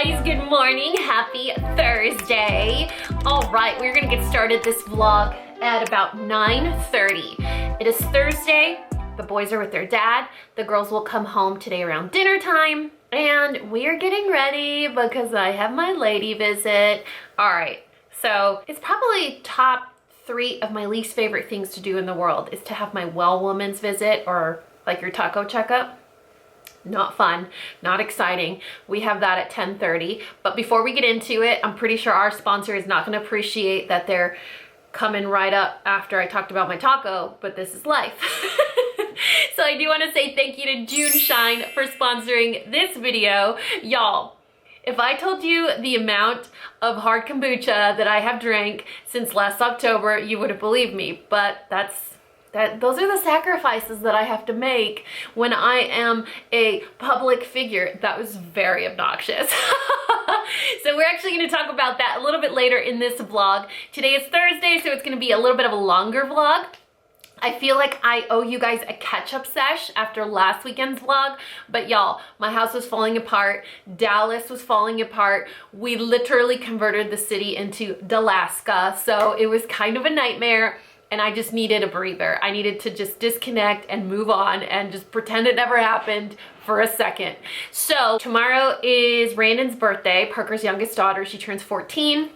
guys, good morning. Happy Thursday. All right, we're gonna get started this vlog at about 9:30. It is Thursday. The boys are with their dad. The girls will come home today around dinner time. And we are getting ready because I have my lady visit. All right, so it's probably top 3 of my least favorite things to do in the world is to have my well woman's visit, or like your taco checkup. Not fun, not exciting. We have that at 10:30. But before we get into it, I'm pretty sure our sponsor is not gonna appreciate that they're coming right up after I talked about my taco, but this is life. So I do wanna say thank you to June Shine for sponsoring this video. Y'all, if I told you the amount of hard kombucha that I have drank since last October, you would have believed me, but those are the sacrifices that I have to make when I am a public figure. That was very obnoxious. So we're actually going to talk about that a little bit later in this vlog. Today is Thursday, so it's going to be a little bit of a longer vlog. I feel like I owe you guys a catch-up sesh after last weekend's vlog, but y'all, my house was falling apart. Dallas was falling apart. We literally converted the city into Dalaska, so it was kind of a nightmare. And I just needed a breather. I needed to just disconnect and move on and just pretend it never happened for a second. So tomorrow is Randen's birthday, Parker's youngest daughter. She turns 14.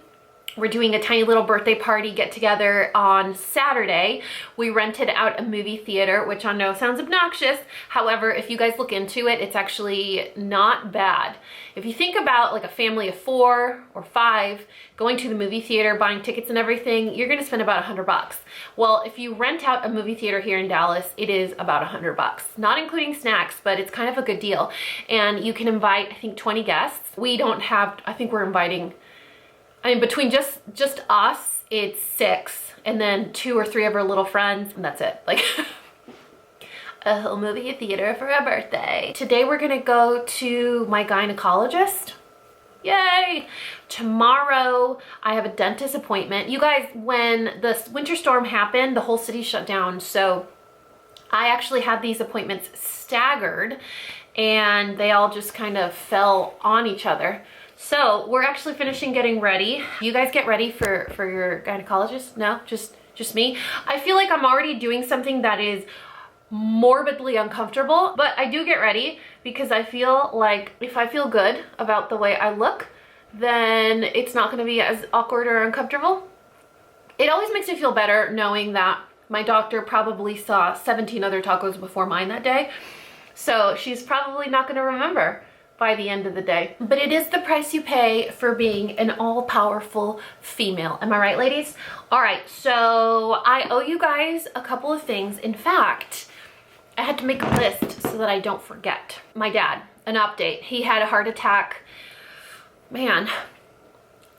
We're doing a tiny little birthday party get together on Saturday. We rented out a movie theater, which I know sounds obnoxious. However, if you guys look into it, it's actually not bad. If you think about like a family of 4 or 5 going to the movie theater, buying tickets and everything, you're gonna spend about $100. Well, if you rent out a movie theater here in Dallas, it is about $100, not including snacks, but it's kind of a good deal. And you can invite, I think, 20 guests. We don't have, I think we're inviting, I mean, between just us, it's 6, and then 2 or 3 of our little friends, and that's it. Like a whole movie theater for our birthday. Today we're gonna go to my gynecologist. Yay! Tomorrow I have a dentist appointment. You guys, when the winter storm happened, the whole city shut down, so I actually had these appointments staggered, and they all just kind of fell on each other. So we're actually finishing getting ready. You guys get ready for your gynecologist? No, just me. I feel like I'm already doing something that is morbidly uncomfortable, but I do get ready because I feel like if I feel good about the way I look, then it's not going to be as awkward or uncomfortable. It always makes me feel better knowing that my doctor probably saw 17 other tacos before mine that day, so she's probably not going to remember by the end of the day. But it is the price you pay for being an all-powerful female. Am I right, ladies? All right, so I owe you guys a couple of things. In fact, I had to make a list so that I don't forget. My dad, an update. He had a heart attack, man,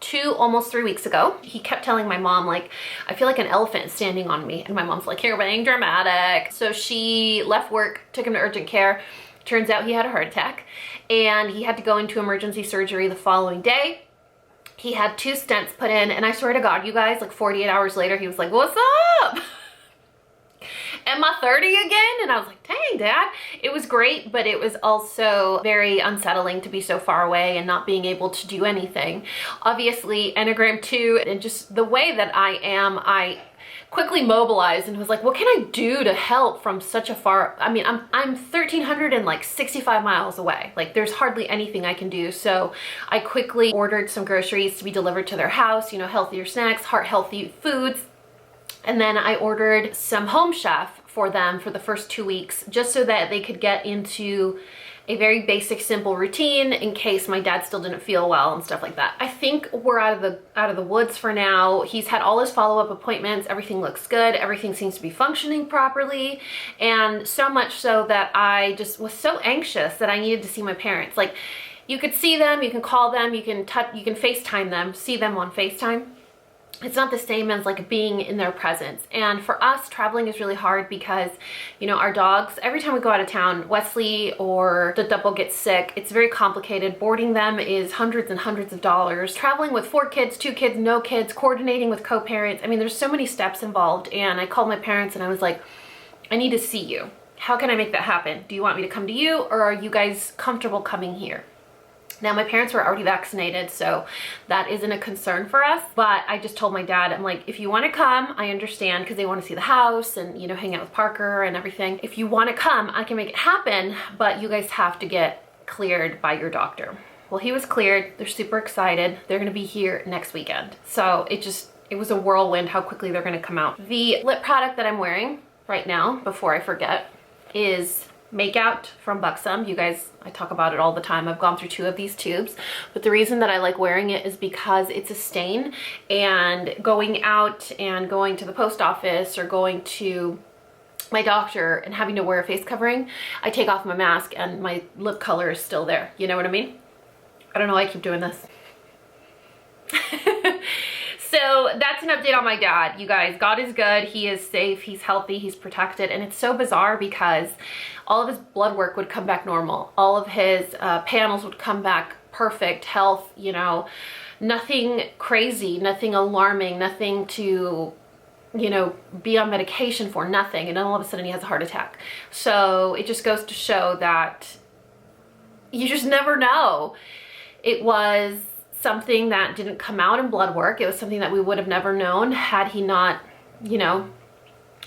2, almost 3 weeks ago. He kept telling my mom, like, I feel like an elephant standing on me. And my mom's like, you're being dramatic. So she left work, took him to urgent care. Turns out he had a heart attack and he had to go into emergency surgery the following day. He had 2 stents put in, and I swear to God, you guys, like 48 hours later, he was like, what's up? Am I 30 again? And I was like, dang, Dad. It was great, but it was also very unsettling to be so far away and not being able to do anything. Obviously, Enneagram 2 and just the way that I am, I quickly mobilized and was like, what can I do to help from such a far, I mean, I'm 1,365 miles away. Like, there's hardly anything I can do. So I quickly ordered some groceries to be delivered to their house, you know, healthier snacks, heart healthy foods. And then I ordered some Home Chef for them for the first 2 weeks, just so that they could get into a very basic, simple routine in case my dad still didn't feel well and stuff like that. I think we're out of the woods for now. He's had all his follow-up appointments. Everything looks good. Everything seems to be functioning properly. And so much so that I just was so anxious that I needed to see my parents. Like, you could see them, you can call them, you can FaceTime them, see them on FaceTime. It's not the same as like being in their presence. And for us, traveling is really hard because, you know, our dogs, every time we go out of town, Wesley or the double gets sick. It's very complicated. Boarding them is hundreds and hundreds of dollars. Traveling with 4 kids, 2 kids, no kids, coordinating with co-parents. I mean, there's so many steps involved. And I called my parents and I was like, I need to see you. How can I make that happen? Do you want me to come to you, or are you guys comfortable coming here? Now my parents were already vaccinated, so that isn't a concern for us. But I just told my dad, I'm like, if you want to come, I understand, because they want to see the house and, you know, hang out with Parker and everything. If you want to come, I can make it happen, but you guys have to get cleared by your doctor. Well, he was cleared. They're super excited. They're going to be here next weekend. So it was a whirlwind how quickly they're going to come out. The lip product that I'm wearing right now, before I forget, is Make Out from Buxom. You guys, I talk about it all the time. I've gone through 2 of these tubes, but the reason that I like wearing it is because it's a stain, and going out and going to the post office or going to my doctor and having to wear a face covering, I take off my mask and my lip color is still there. You know what I mean? I don't know why I keep doing this. So that's an update on my dad, you guys. God is good. He is safe. He's healthy. He's protected. And it's so bizarre because all of his blood work would come back normal. All of his panels would come back perfect health, you know, nothing crazy, nothing alarming, nothing to, you know, be on medication for, nothing. And then all of a sudden he has a heart attack. So it just goes to show that you just never know. It was something that didn't come out in blood work. It was something that we would have never known had he not, you know,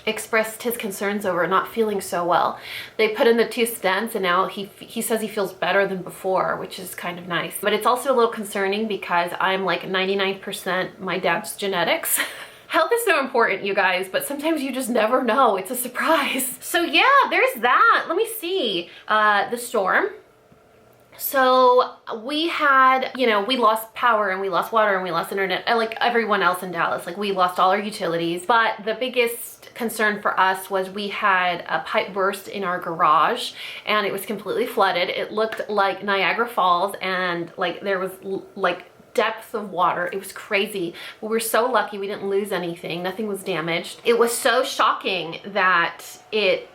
expressed his concerns over not feeling so well. They put in the 2 stents and now he says he feels better than before, which is kind of nice. But it's also a little concerning because I'm like 99% my dad's genetics. Health is so important, you guys, but sometimes you just never know. It's a surprise. So yeah, there's that. Let me see. The storm. So we had, you know, we lost power and we lost water and we lost internet, like everyone else in Dallas. Like, we lost all our utilities. But the biggest concern for us was we had a pipe burst in our garage and it was completely flooded. It looked like Niagara Falls, and like there was like depths of water. It was crazy. We were so lucky we didn't lose anything. Nothing was damaged. It was so shocking that it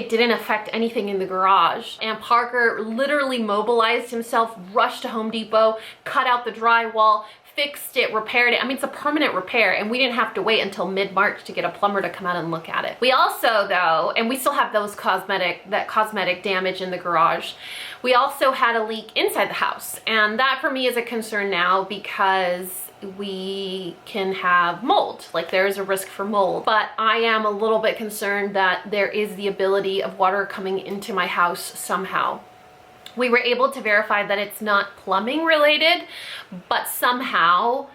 didn't affect anything in the garage. And Parker literally mobilized himself, rushed to Home Depot, cut out the drywall, fixed it, repaired it. I mean, it's a permanent repair, and we didn't have to wait until mid-March to get a plumber to come out and look at it. We also, though, and we still have those cosmetic damage in the garage, we also had a leak inside the house. And that for me is a concern now because we can have mold. Like, there is a risk for mold. But I am a little bit concerned that there is the ability of water coming into my house somehow. We were able to verify that it's not plumbing related, but somehow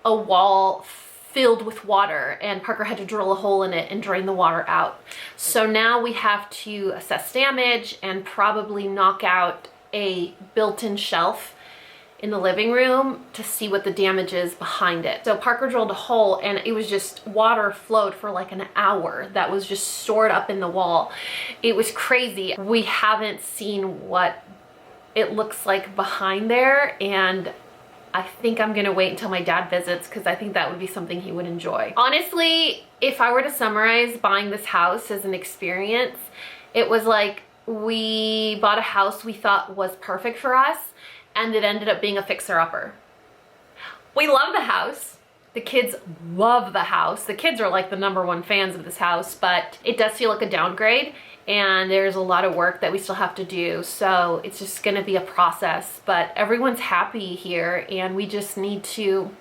a wall filled with water and Parker had to drill a hole in it and drain the water out. So now we have to assess damage and probably knock out a built-in shelf in the living room to see what the damage is behind it. So Parker drilled a hole and it was just water flowed for like an hour that was just stored up in the wall. It was crazy. We haven't seen what it looks like behind there, and I think I'm gonna wait until my dad visits because I think that would be something he would enjoy. Honestly, if I were to summarize buying this house as an experience, it was like we bought a house we thought was perfect for us, and it ended up being a fixer-upper. We love the house. The kids love the house. The kids are like the #1 fans of this house, but it does feel like a downgrade, and there's a lot of work that we still have to do. So it's just gonna be a process, but everyone's happy here, and we just need to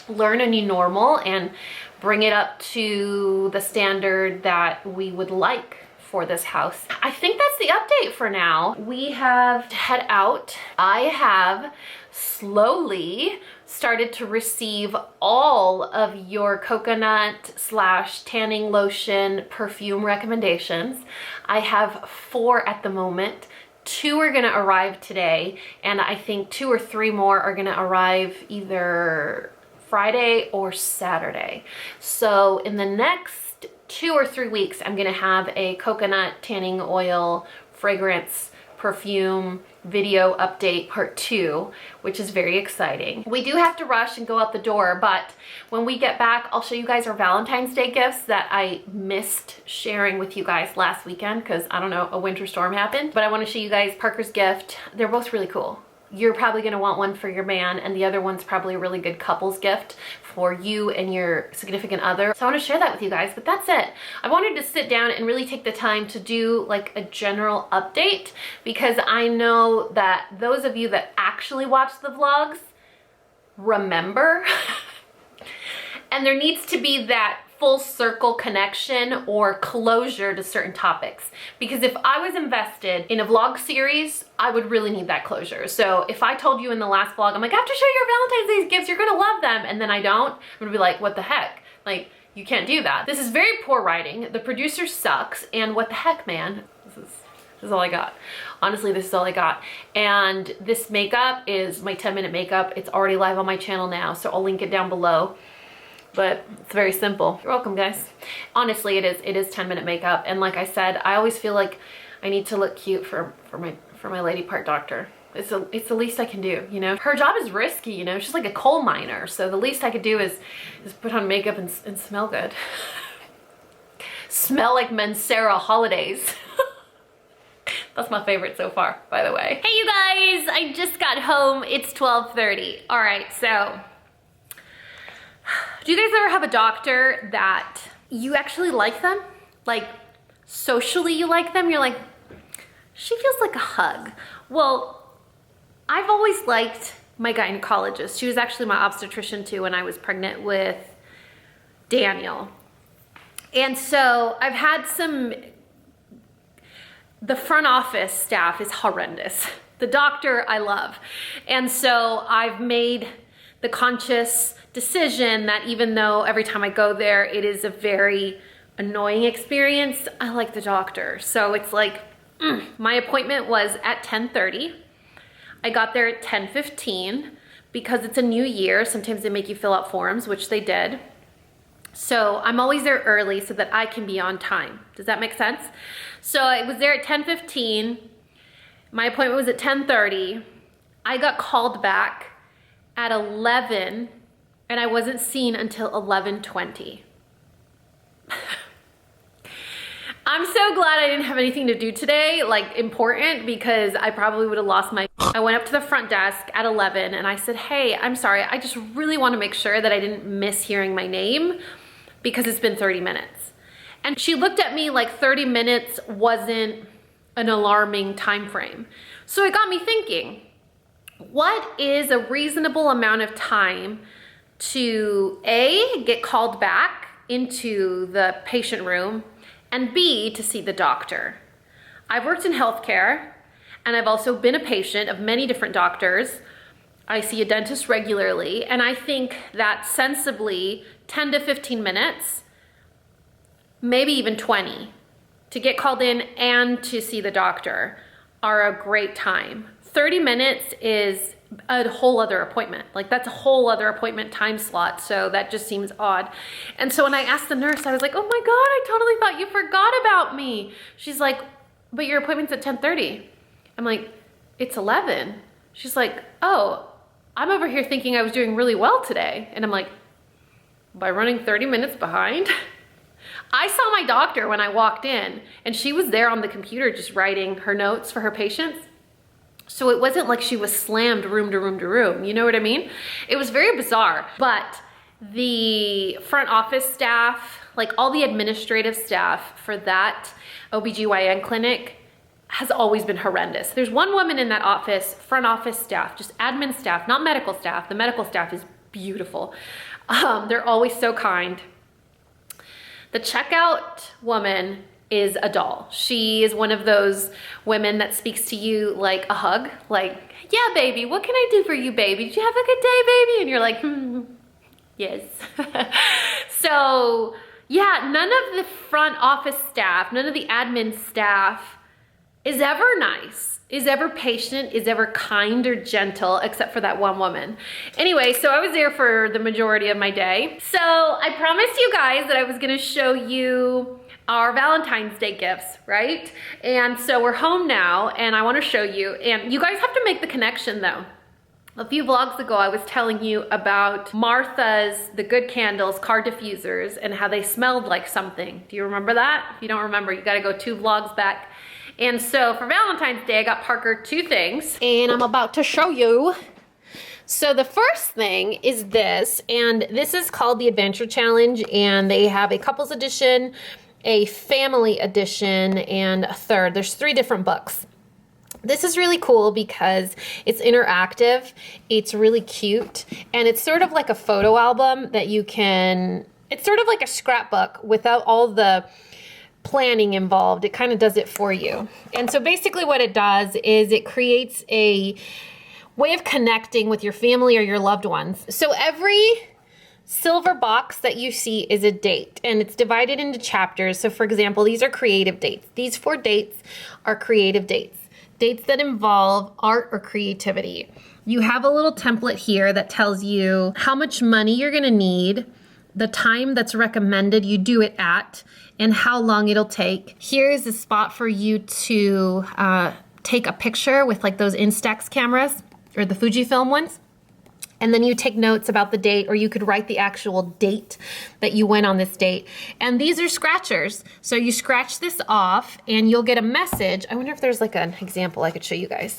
learn a new normal and bring it up to the standard that we would like for this house. I think that's the update for now. We have to head out. I have slowly started to receive all of your coconut / tanning lotion perfume recommendations. I have 4 at the moment. 2 are gonna arrive today, and I think 2 or 3 more are gonna arrive either Friday or Saturday. So in the next 2 or 3 weeks, I'm gonna have a coconut tanning oil fragrance perfume video update part 2, which is very exciting. We do have to rush and go out the door, but when we get back, I'll show you guys our Valentine's Day gifts that I missed sharing with you guys last weekend because, I don't know, a winter storm happened. But I want to show you guys Parker's gift. They're both really cool. you're probably gonna want one for your man, and the other one's probably a really good couple's gift for you and your significant other. So I wanna share that with you guys, but that's it. I wanted to sit down and really take the time to do like a general update, because I know that those of you that actually watch the vlogs remember, and there needs to be that full circle connection or closure to certain topics. Because if I was invested in a vlog series, I would really need that closure. So if I told you in the last vlog, I'm like, I have to show you your Valentine's Day gifts, you're gonna love them, and then I don't, I'm gonna be like, what the heck? Like, you can't do that. This is very poor writing. The producer sucks, and what the heck, man? This is all I got. Honestly, this is all I got. And this makeup is my 10-minute makeup. It's already live on my channel now, so I'll link it down below. But it's very simple. You're welcome, guys. Honestly, it is 10-minute makeup, and like I said, I always feel like I need to look cute for my lady part doctor. It's the least I can do, you know. Her job is risky, you know. She's like a coal miner, so the least I could do is put on makeup and smell good. Smell like Mancera holidays. That's my favorite so far, by the way. Hey, you guys! I just got home. It's 12:30. All right, so. Do you guys ever have a doctor that you actually like them? Like, socially you like them? You're like, she feels like a hug. Well, I've always liked my gynecologist. She was actually my obstetrician too when I was pregnant with Daniel. And so I've had the front office staff is horrendous. The doctor I love. And so I've made the conscious decision that even though every time I go there, it is a very annoying experience, I like the doctor. So it's like, my appointment was at 10:30. I got there at 10:15 because it's a new year. Sometimes they make you fill out forms, which they did. So I'm always there early so that I can be on time. Does that make sense? So I was there at 10:15. My appointment was at 10:30. I got called back at 11, and I wasn't seen until 11:20. I'm so glad I didn't have anything to do today, like important, because I probably would have lost my. I went up to the front desk at 11 and I said, hey, I'm sorry, I just really want to make sure that I didn't miss hearing my name because it's been 30 minutes. And she looked at me like 30 minutes wasn't an alarming time frame. So it got me thinking, what is a reasonable amount of time to A, get called back into the patient room, and B, to see the doctor? I've worked in healthcare, and I've also been a patient of many different doctors. I see a dentist regularly, and I think that sensibly 10 to 15 minutes, maybe even 20, to get called in and to see the doctor are a great time. 30 minutes is a whole other appointment. Like, that's a whole other appointment time slot, so that just seems odd. And so when I asked the nurse, I was like, oh my God, I totally thought you forgot about me. She's like, but your appointment's at 10:30. I'm like, it's 11. She's like, oh, I'm over here thinking I was doing really well today. And I'm like, by running 30 minutes behind? I saw my doctor when I walked in, and she was there on the computer just writing her notes for her patients. So it wasn't like she was slammed room to room to room, you know what I mean? It was very bizarre, but the front office staff, like all the administrative staff for that OBGYN clinic has always been horrendous. There's one woman in that office, front office staff, just admin staff, not medical staff. The medical staff is beautiful. They're always so kind. The checkout woman is a doll. She is one of those women that speaks to you like a hug, like, yeah, baby, what can I do for you, baby? Did you have a good day, baby? And you're like, yes. So yeah, none of the front office staff, none of the admin staff is ever nice, is ever patient, is ever kind or gentle, except for that one woman. Anyway, so I was there for the majority of my day. So I promised you guys that I was gonna show you our Valentine's Day gifts, right? And so we're home now, and I wanna show you, and you guys have to make the connection though. A few vlogs ago, I was telling you about Martha's, the Good Candles car diffusers, and how they smelled like something. Do you remember that? If you don't remember, you gotta go 2 vlogs back And so for Valentine's Day, I got Parker 2 things, and I'm about to show you. So the first thing is this, and this is called the Adventure Challenge, and they have a couples edition, a family edition, and a third. There's 3 different books. This is really cool because it's interactive, it's really cute, and it's sort of like a photo album that you can, it's sort of like a scrapbook without all the planning involved. It kind of does it for you. And so basically what it does is it creates a way of connecting with your family or your loved ones. So every silver box that you see is a date, and it's divided into chapters. So for example, these are creative dates. These 4 dates are creative dates. Dates that involve art or creativity. You have a little template here that tells you how much money you're gonna need, the time that's recommended you do it at, and how long it'll take. Here's a spot for you to take a picture with like those Instax cameras or the Fujifilm ones. And then you take notes about the date, or you could write the actual date that you went on this date. And these are scratchers. So you scratch this off and you'll get a message. I wonder if there's like an example I could show you guys.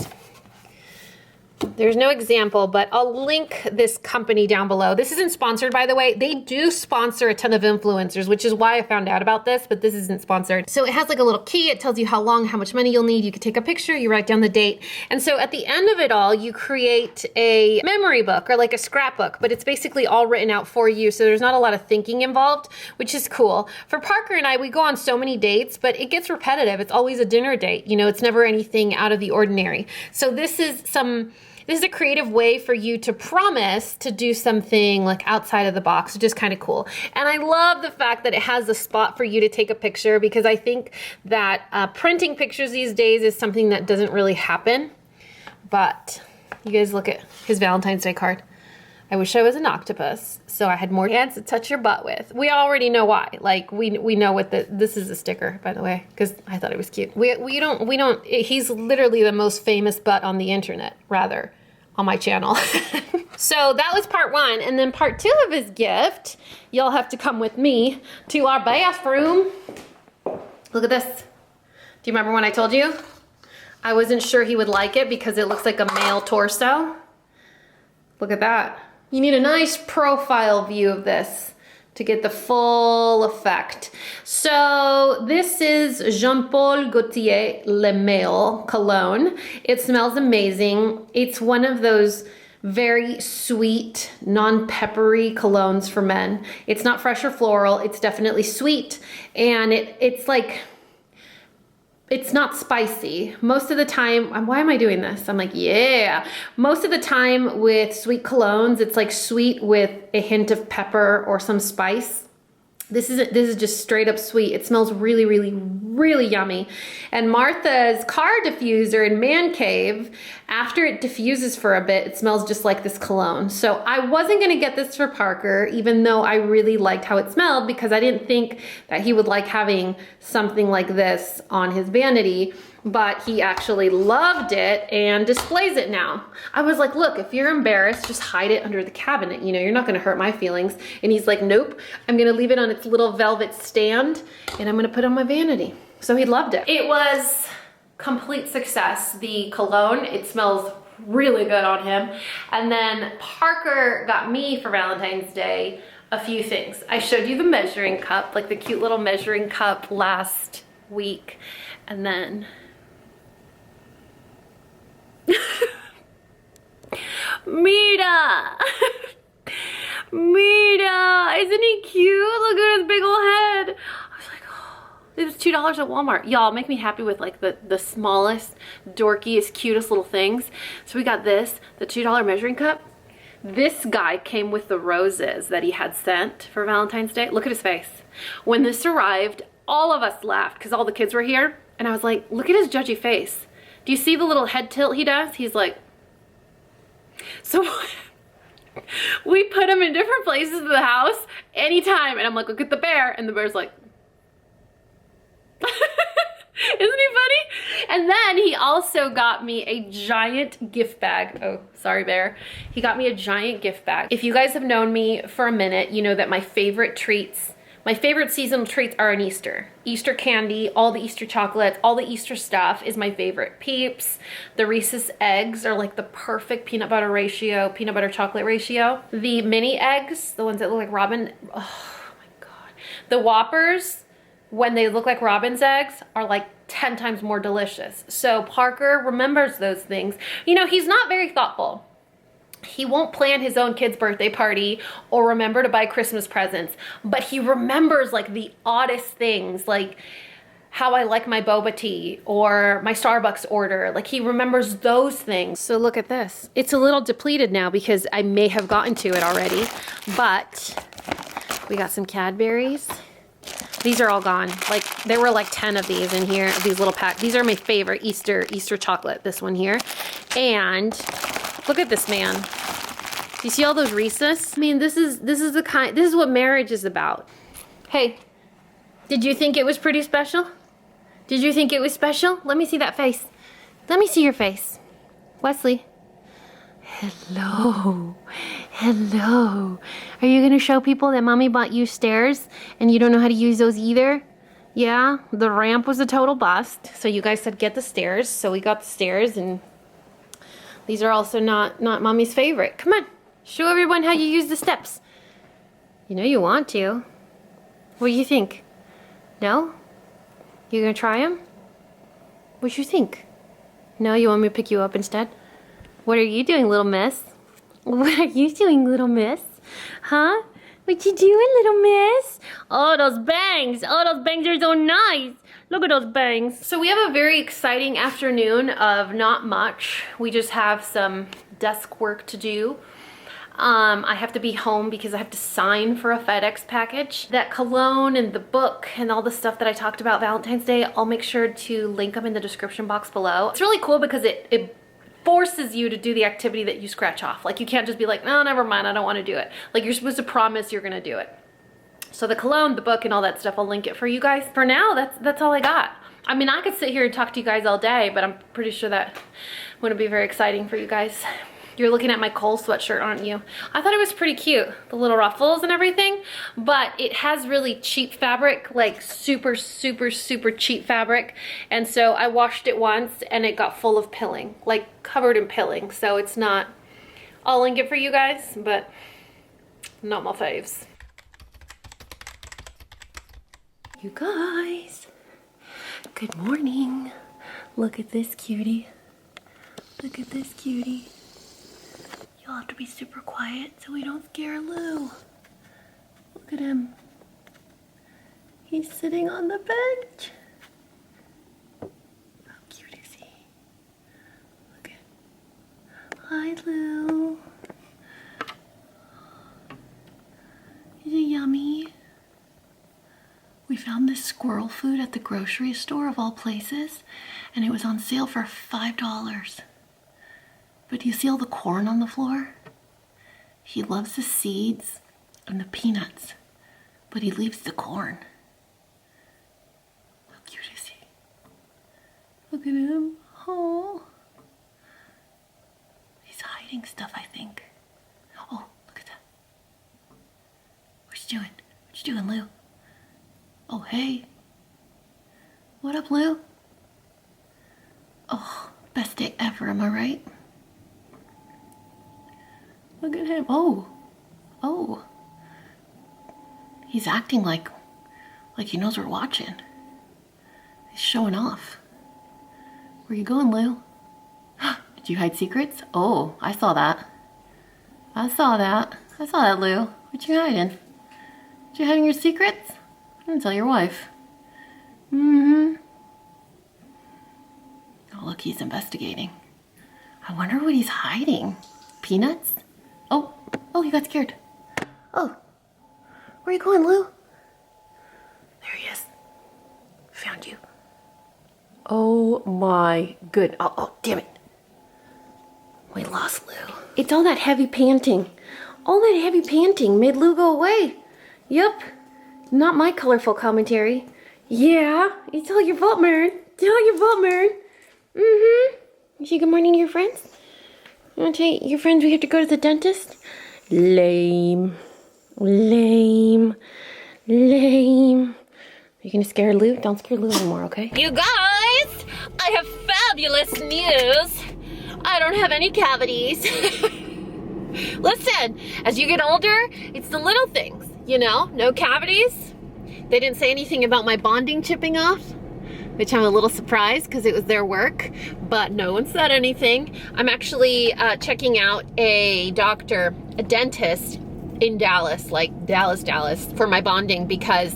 There's no example, but I'll link this company down below. This isn't sponsored, by the way. They do sponsor a ton of influencers, which is why I found out about this, but this isn't sponsored. So it has like a little key. It tells you how long, how much money you'll need. You could take a picture, you write down the date. And so at the end of it all, you create a memory book or like a scrapbook, but it's basically all written out for you. So there's not a lot of thinking involved, which is cool. For Parker and I, we go on so many dates, but it gets repetitive. It's always a dinner date. You know, it's never anything out of the ordinary. So this is a creative way for you to promise to do something like outside of the box, which is kind of cool. And I love the fact that it has a spot for you to take a picture, because I think that printing pictures these days is something that doesn't really happen. But you guys look at his Valentine's Day card. I wish I was an octopus, so I had more hands to touch your butt with. We already know why. Like we know what this is a sticker, by the way, because I thought it was cute. We don't. He's literally the most famous butt on the internet, rather, on my channel. So that was part 1, and then part 2 of his gift. Y'all have to come with me to our bathroom. Look at this. Do you remember when I told you? I wasn't sure he would like it because it looks like a male torso. Look at that. You need a nice profile view of this to get the full effect. So this is Jean Paul Gaultier Le Male Cologne. It smells amazing. It's one of those very sweet, non-peppery colognes for men. It's not fresh or floral. It's definitely sweet, and it's like, it's not spicy. Most of the time, why am I doing this? I'm like, yeah. Most of the time with sweet colognes, it's like sweet with a hint of pepper or some spice. This is just straight up sweet. It smells really, really, really yummy. And Martha's car diffuser in Man Cave, after it diffuses for a bit, it smells just like this cologne. So I wasn't gonna get this for Parker, even though I really liked how it smelled, because I didn't think that he would like having something like this on his vanity, but he actually loved it and displays it now. I was like, look, if you're embarrassed, just hide it under the cabinet. You know, you're not gonna hurt my feelings. And he's like, nope, I'm gonna leave it on its little velvet stand and I'm gonna put it on my vanity. So he loved it. It was complete success. The cologne, it smells really good on him. And then Parker got me for Valentine's Day a few things. I showed you the measuring cup, like the cute little measuring cup last week. And then Mira! Mira! Isn't he cute? Look at his big old head. I was like, oh, it was $2 at Walmart. Y'all make me happy with like the smallest, dorkiest, cutest little things. So we got this, the $2 measuring cup. This guy came with the roses that he had sent for Valentine's Day. Look at his face. When this arrived, all of us laughed because all the kids were here. And I was like, look at his judgy face. Do you see the little head tilt he does? He's like, so we put him in different places of the house anytime. And I'm like, look at the bear. And the bear's like, isn't he funny? And then he also got me a giant gift bag. Oh, sorry, bear. He got me a giant gift bag. If you guys have known me for a minute, you know that my favorite treats, My favorite seasonal treats are on Easter. Easter candy, all the Easter chocolates, all the Easter stuff is my favorite. Peeps, the Reese's eggs are like the perfect peanut butter chocolate ratio. The mini eggs, the ones that look like robin, oh my God. The Whoppers, when they look like robin's eggs, are like 10 times more delicious. So Parker remembers those things. You know, he's not very thoughtful. He won't plan his own kid's birthday party or remember to buy Christmas presents, but he remembers like the oddest things, like how I like my boba tea or my Starbucks order. Like he remembers those things. So look at this. It's a little depleted now because I may have gotten to it already, but we got some Cadbury's. These are all gone. Like there were like 10 of these in here, these little packs. These are my favorite Easter chocolate, this one here. And look at this man. You see all those Reese's? I mean, this is what marriage is about. Hey, did you think it was pretty special? Did you think it was special? Let me see that face. Let me see your face. Wesley. Hello. Hello. Are you gonna show people that mommy bought you stairs and you don't know how to use those either? Yeah, the ramp was a total bust. So you guys said get the stairs. So we got the stairs, and these are also not mommy's favorite. Come on, show everyone how you use the steps. You know you want to. What do you think? No? You gonna try them? What you think? No, you want me to pick you up instead? What are you doing, little miss? What are you doing, little miss? Huh? What you doing, little miss? Oh, those bangs. Oh, those bangs are so nice. Look at those bangs. So we have a very exciting afternoon of not much. We just have some desk work to do. I have to be home because I have to sign for a FedEx package. That cologne and the book and all the stuff that I talked about Valentine's Day, I'll make sure to link them in the description box below. It's really cool because it forces you to do the activity that you scratch off. Like you can't just be like, no, never mind, I don't want to do it. Like you're supposed to promise you're gonna do it. So the cologne, the book, and all that stuff, I'll link it for you guys. For now, that's all I got. I mean, I could sit here and talk to you guys all day, but I'm pretty sure that wouldn't be very exciting for you guys. You're looking at my Cole sweatshirt, aren't you? I thought it was pretty cute, the little ruffles and everything, but it has really cheap fabric, like super, super, super cheap fabric. And so I washed it once and it got full of pilling, like covered in pilling. So it's not, I'll link it for you guys, but not my faves. You guys, good morning. Look at this cutie. Look at this cutie. You'll have to be super quiet so we don't scare Lou. Look at him. He's sitting on the bench. How cute is he? Look at. Hi, Lou. Is it yummy? We found this squirrel food at the grocery store of all places, and it was on sale for $5. But do you see all the corn on the floor? He loves the seeds and the peanuts, but he leaves the corn. How cute is he? Look at him. Oh. He's hiding stuff, I think. Oh, look at that. What you doing? What you doing, Lou? Oh, hey. What up, Lou? Oh, best day ever, am I right? Look at him. Oh. Oh. He's acting like he knows we're watching. He's showing off. Where you going, Lou? Did you hide secrets? Oh, I saw that. I saw that, Lou. What you hiding? Did you hiding your secrets? I didn't tell your wife. Mm-hmm. Oh, look, he's investigating. I wonder what he's hiding. Peanuts? Oh, he got scared. Oh, where are you going, Lou? There he is. Found you. Oh my good. Oh, damn it. We lost Lou. It's all that heavy panting. All that heavy panting made Lou go away. Yep. Not my colorful commentary. Yeah, it's all your fault, Mern. It's all your fault, Mern. Mm-hmm. You say good morning to your friends? You want to tell your friends we have to go to the dentist? Lame. Lame. Lame. Are you gonna scare Lou? Don't scare Lou anymore, okay? You guys, I have fabulous news. I don't have any cavities. Listen, as you get older, it's the little things, you know? No cavities. They didn't say anything about my bonding chipping off, which I'm a little surprised because it was their work, but no one said anything. I'm actually checking out a doctor, a dentist in Dallas, like Dallas, for my bonding, because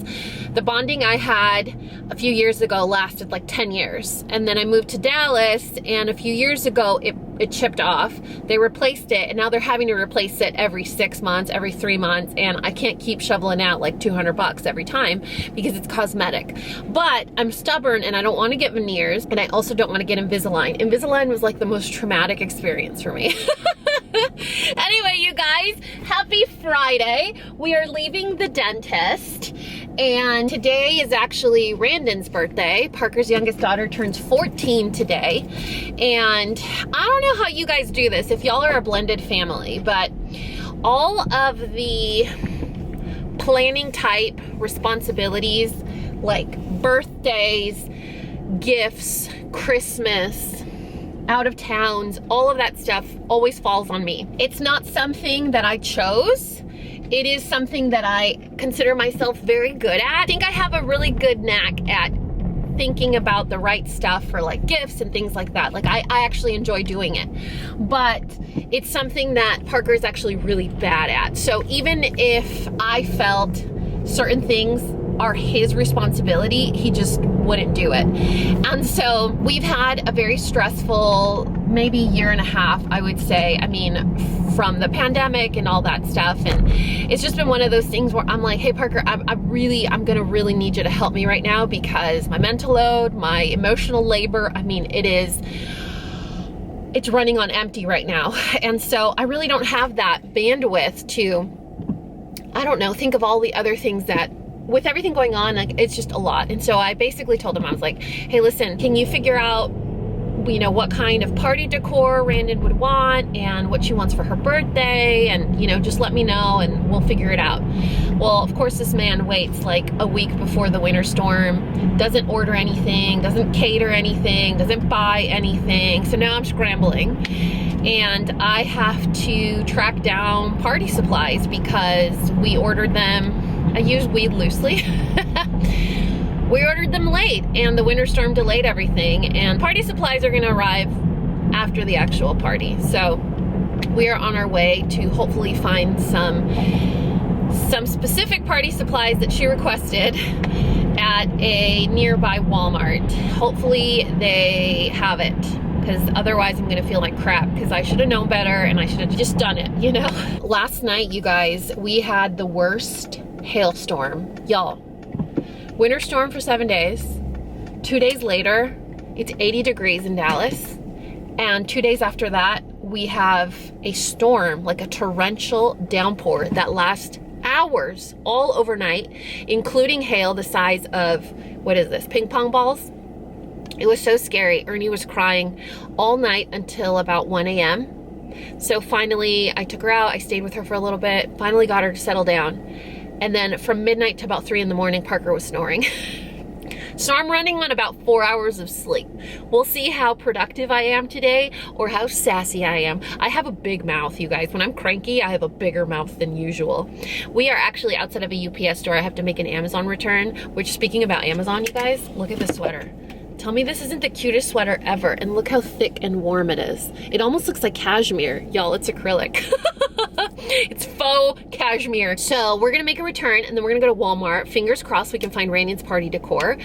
the bonding I had a few years ago lasted like 10 years. And then I moved to Dallas, and a few years ago it chipped off. They replaced it, and now they're having to replace it every 6 months, every 3 months, and I can't keep shoveling out like $200 every time because it's cosmetic. But I'm stubborn and I don't want to get veneers, and I also don't want to get Invisalign. Invisalign was like the most traumatic experience for me. Anyway, you guys, happy Friday. We are leaving the dentist, and today is actually Randen's birthday. Parker's youngest daughter turns 14 today, and I don't know how you guys do this, if y'all are a blended family, but all of the planning type responsibilities like birthdays, gifts, Christmas, out of towns, all of that stuff always falls on me. It's not something that I chose. It is something that I consider myself very good at. I think I have a really good knack at thinking about the right stuff for like gifts and things like that. Like I actually enjoy doing it, but it's something that Parker is actually really bad at. So even if I felt certain things are his responsibility, he just wouldn't do it. And so we've had a very stressful, maybe year and a half, I would say. I mean, from the pandemic and all that stuff. And it's just been one of those things where I'm like, hey Parker, I'm gonna really need you to help me right now, because my mental load, my emotional labor, I mean, it's running on empty right now. And so I really don't have that bandwidth to, I don't know, think of all the other things that, with everything going on, like it's just a lot. And so I basically told him, I was like, hey, listen, can you figure out, you know, what kind of party decor Randen would want and what she wants for her birthday, and, you know, just let me know and we'll figure it out. Well, of course, this man waits like a week before the winter storm, doesn't order anything, doesn't cater anything, doesn't buy anything. So now I'm scrambling, and I have to track down party supplies because we ordered them, I use weed loosely. We ordered them late, and the winter storm delayed everything, and party supplies are gonna arrive after the actual party. So we are on our way to hopefully find some specific party supplies that she requested at a nearby Walmart. Hopefully they have it, because otherwise I'm gonna feel like crap, because I should have known better and I should have just done it, you know? Last night, you guys, we had the worst hailstorm. Y'all, winter storm for 7 days. 2 days later, it's 80 degrees in Dallas. And 2 days after that, we have a storm, like a torrential downpour that lasts hours, all overnight, including hail the size of, what is this, ping pong balls? It was so scary. Ernie was crying all night until about 1 a.m. So finally, I took her out. I stayed with her for a little bit, finally got her to settle down. And then from midnight to about 3 in the morning, Parker was snoring. So I'm running on about 4 hours of sleep. We'll see how productive I am today or how sassy I am. I have a big mouth, you guys. When I'm cranky, I have a bigger mouth than usual. We are actually outside of a UPS store. I have to make an Amazon return, which, speaking about Amazon, you guys, look at this sweater. Tell me this isn't the cutest sweater ever, and look how thick and warm it is. It almost looks like cashmere. Y'all, it's acrylic. It's faux cashmere. So we're gonna make a return, and then we're gonna go to Walmart. Fingers crossed we can find Randen's party decor.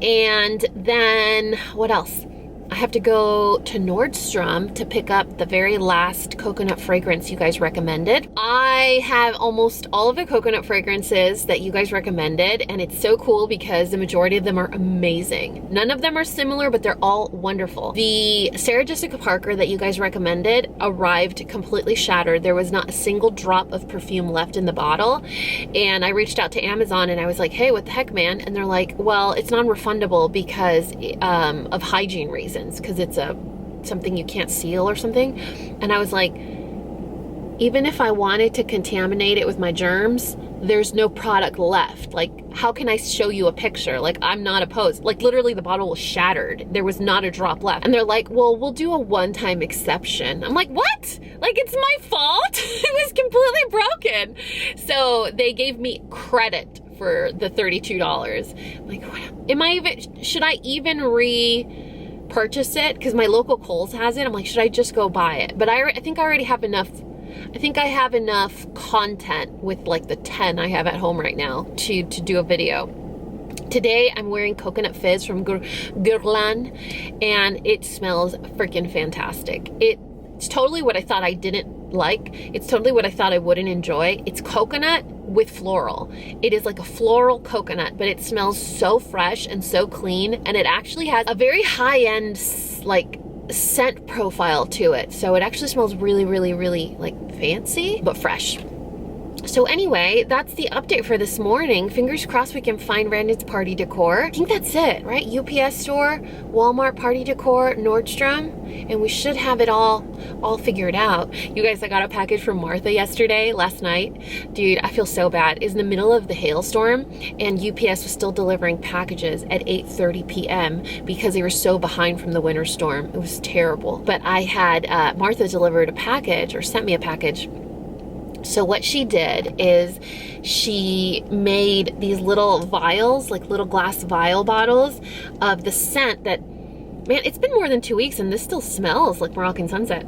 And then, what else? I have to go to Nordstrom to pick up the very last coconut fragrance you guys recommended. I have almost all of the coconut fragrances that you guys recommended, and it's so cool because the majority of them are amazing. None of them are similar, but they're all wonderful. The Sarah Jessica Parker that you guys recommended arrived completely shattered. There was not a single drop of perfume left in the bottle, and I reached out to Amazon and I was like, hey, what the heck, man? And they're like, well, it's non-refundable because of hygiene reasons, because it's something you can't seal or something. And I was like, even if I wanted to contaminate it with my germs, there's no product left. Like, how can I show you a picture? Like, I'm not opposed. Like, literally the bottle was shattered. There was not a drop left. And they're like, well, we'll do a one-time exception. I'm like, what? Like, it's my fault? It was completely broken. So they gave me credit for the $32. I'm like, what? Should I even repurchase it? Because my local Kohl's has it. I'm like, should I just go buy it? But I think I already have enough. I think I have enough content with like the 10 I have at home right now to do a video. Today I'm wearing coconut fizz from Guerlain, and it smells freaking fantastic. It's totally what I thought I didn't like. It's totally what I thought I wouldn't enjoy. It's coconut with floral. It is like a floral coconut, but it smells so fresh and so clean, and it actually has a very high-end like scent profile to it. So it actually smells really, really, really like fancy, but fresh. So anyway, that's the update for this morning. Fingers crossed we can find Randen's party decor. I think that's it, right? UPS store, Walmart party decor, Nordstrom, and we should have it all figured out. You guys, I got a package from Martha last night. Dude, I feel so bad. It's in the middle of the hailstorm, and UPS was still delivering packages at 8:30 p.m. because they were so behind from the winter storm. It was terrible. But I had Martha delivered a package, or sent me a package. So what she did is she made these little vials, like little glass vial bottles of the scent that, man, it's been more than 2 weeks and this still smells like Moroccan sunset.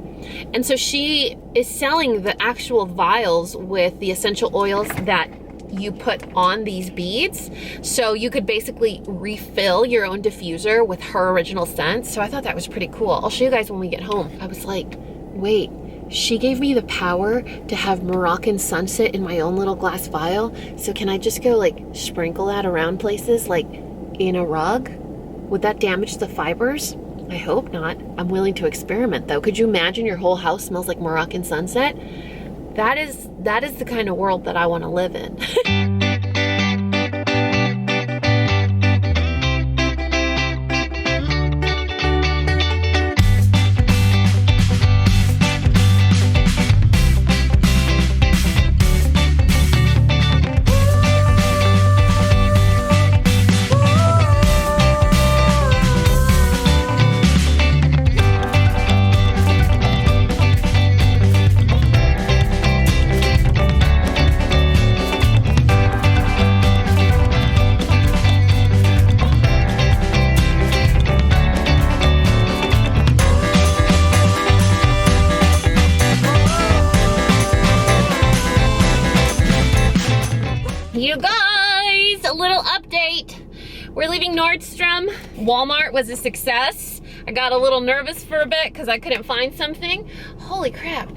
And so she is selling the actual vials with the essential oils that you put on these beads. So you could basically refill your own diffuser with her original scents. So I thought that was pretty cool. I'll show you guys when we get home. I was like, wait. She gave me the power to have Moroccan sunset in my own little glass vial. So can I just go like sprinkle that around places like in a rug? Would that damage the fibers? I hope not. I'm willing to experiment though. Could you imagine your whole house smells like Moroccan sunset? That is the kind of world that I want to live in. You guys, a little update. We're leaving Nordstrom. Walmart was a success. I got a little nervous for a bit because I couldn't find something. Holy crap.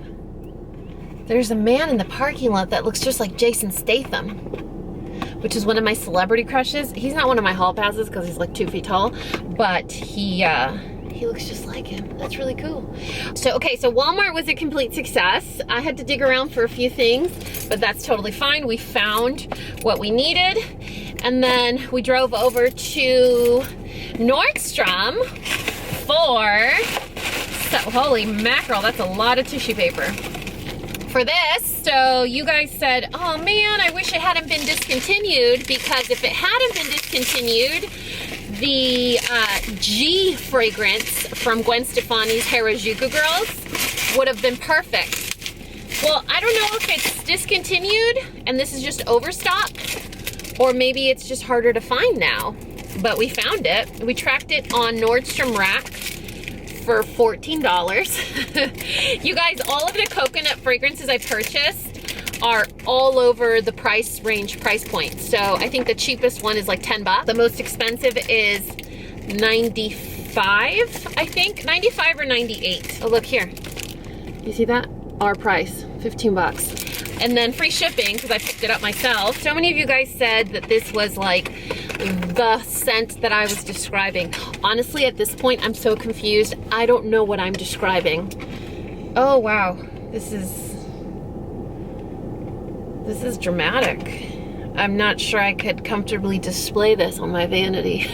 There's a man in the parking lot that looks just like Jason Statham, which is one of my celebrity crushes. He's not one of my hall passes because he's like 2 feet tall, but he looks just like him. That's really cool. So, okay, so Walmart was a complete success. I had to dig around for a few things, but that's totally fine. We found what we needed. And then we drove over to Nordstrom holy mackerel, that's a lot of tissue paper. For this, so you guys said, oh man, I wish it hadn't been discontinued, because if it hadn't been discontinued, the G fragrance from Gwen Stefani's Harajuku Girls would have been perfect. Well, I don't know if it's discontinued and this is just overstock, or maybe it's just harder to find now, but we found it. We tracked it on Nordstrom Rack for $14. You guys, all of the coconut fragrances I purchased are all over the price point. So I think the cheapest one is like 10 bucks. The most expensive is 95, I think. 95 or 98. Oh, look here. You see that? Our price, 15 bucks. And then free shipping, because I picked it up myself. So many of you guys said that this was like the scent that I was describing. Honestly, at this point, I'm so confused. I don't know what I'm describing. Oh, wow. This is dramatic. I'm not sure I could comfortably display this on my vanity.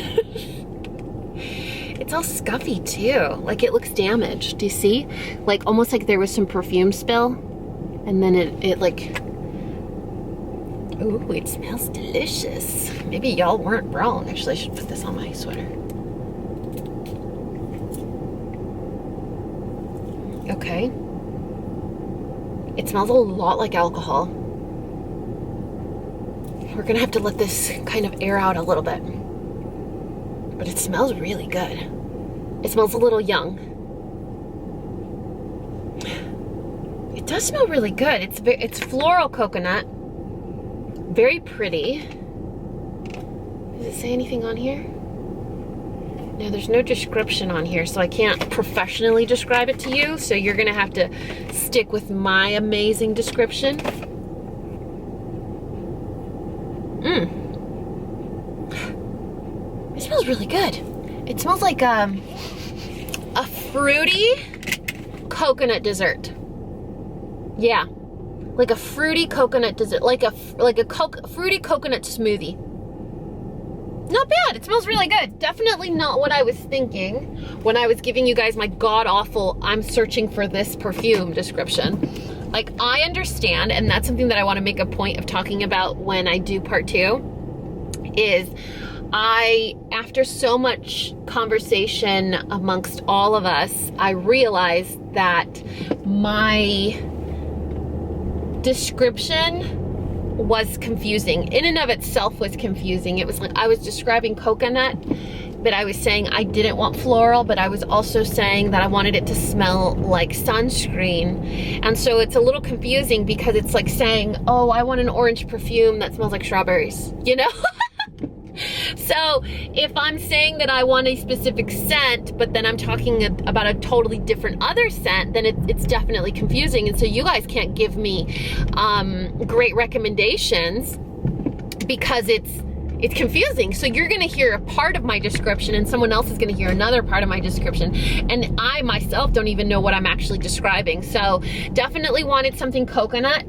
It's all scuffy too. Like, it looks damaged. Do you see? Like, almost like there was some perfume spill And then it like, ooh, it smells delicious. Maybe y'all weren't wrong. Actually, I should put this on my sweater. Okay. It smells a lot like alcohol. We're gonna have to let this kind of air out a little bit. But it smells really good. It smells a little young. It does smell really good. It's floral coconut. Very pretty. Does it say anything on here? No, there's no description on here, so I can't professionally describe it to you, so you're gonna have to stick with my amazing description. It smells really good. It smells like a fruity coconut dessert. Yeah, like a fruity coconut dessert, like a fruity coconut smoothie. Not bad. It smells really good. Definitely not what I was thinking when I was giving you guys my god-awful I'm searching for this perfume description. Like, I understand, and that's something that I want to make a point of talking about when I do part 2, is after so much conversation amongst all of us, I realized that my description was confusing. In and of itself was confusing. It was like I was describing coconut, but I was saying I didn't want floral, but I was also saying that I wanted it to smell like sunscreen. And so it's a little confusing because it's like saying, oh, I want an orange perfume that smells like strawberries, you know? So if I'm saying that I want a specific scent, but then I'm talking about a totally different other scent, then it's definitely confusing. And so you guys can't give me great recommendations because it's confusing. So you're gonna hear a part of my description and someone else is gonna hear another part of my description. And I myself don't even know what I'm actually describing. So definitely wanted something coconut.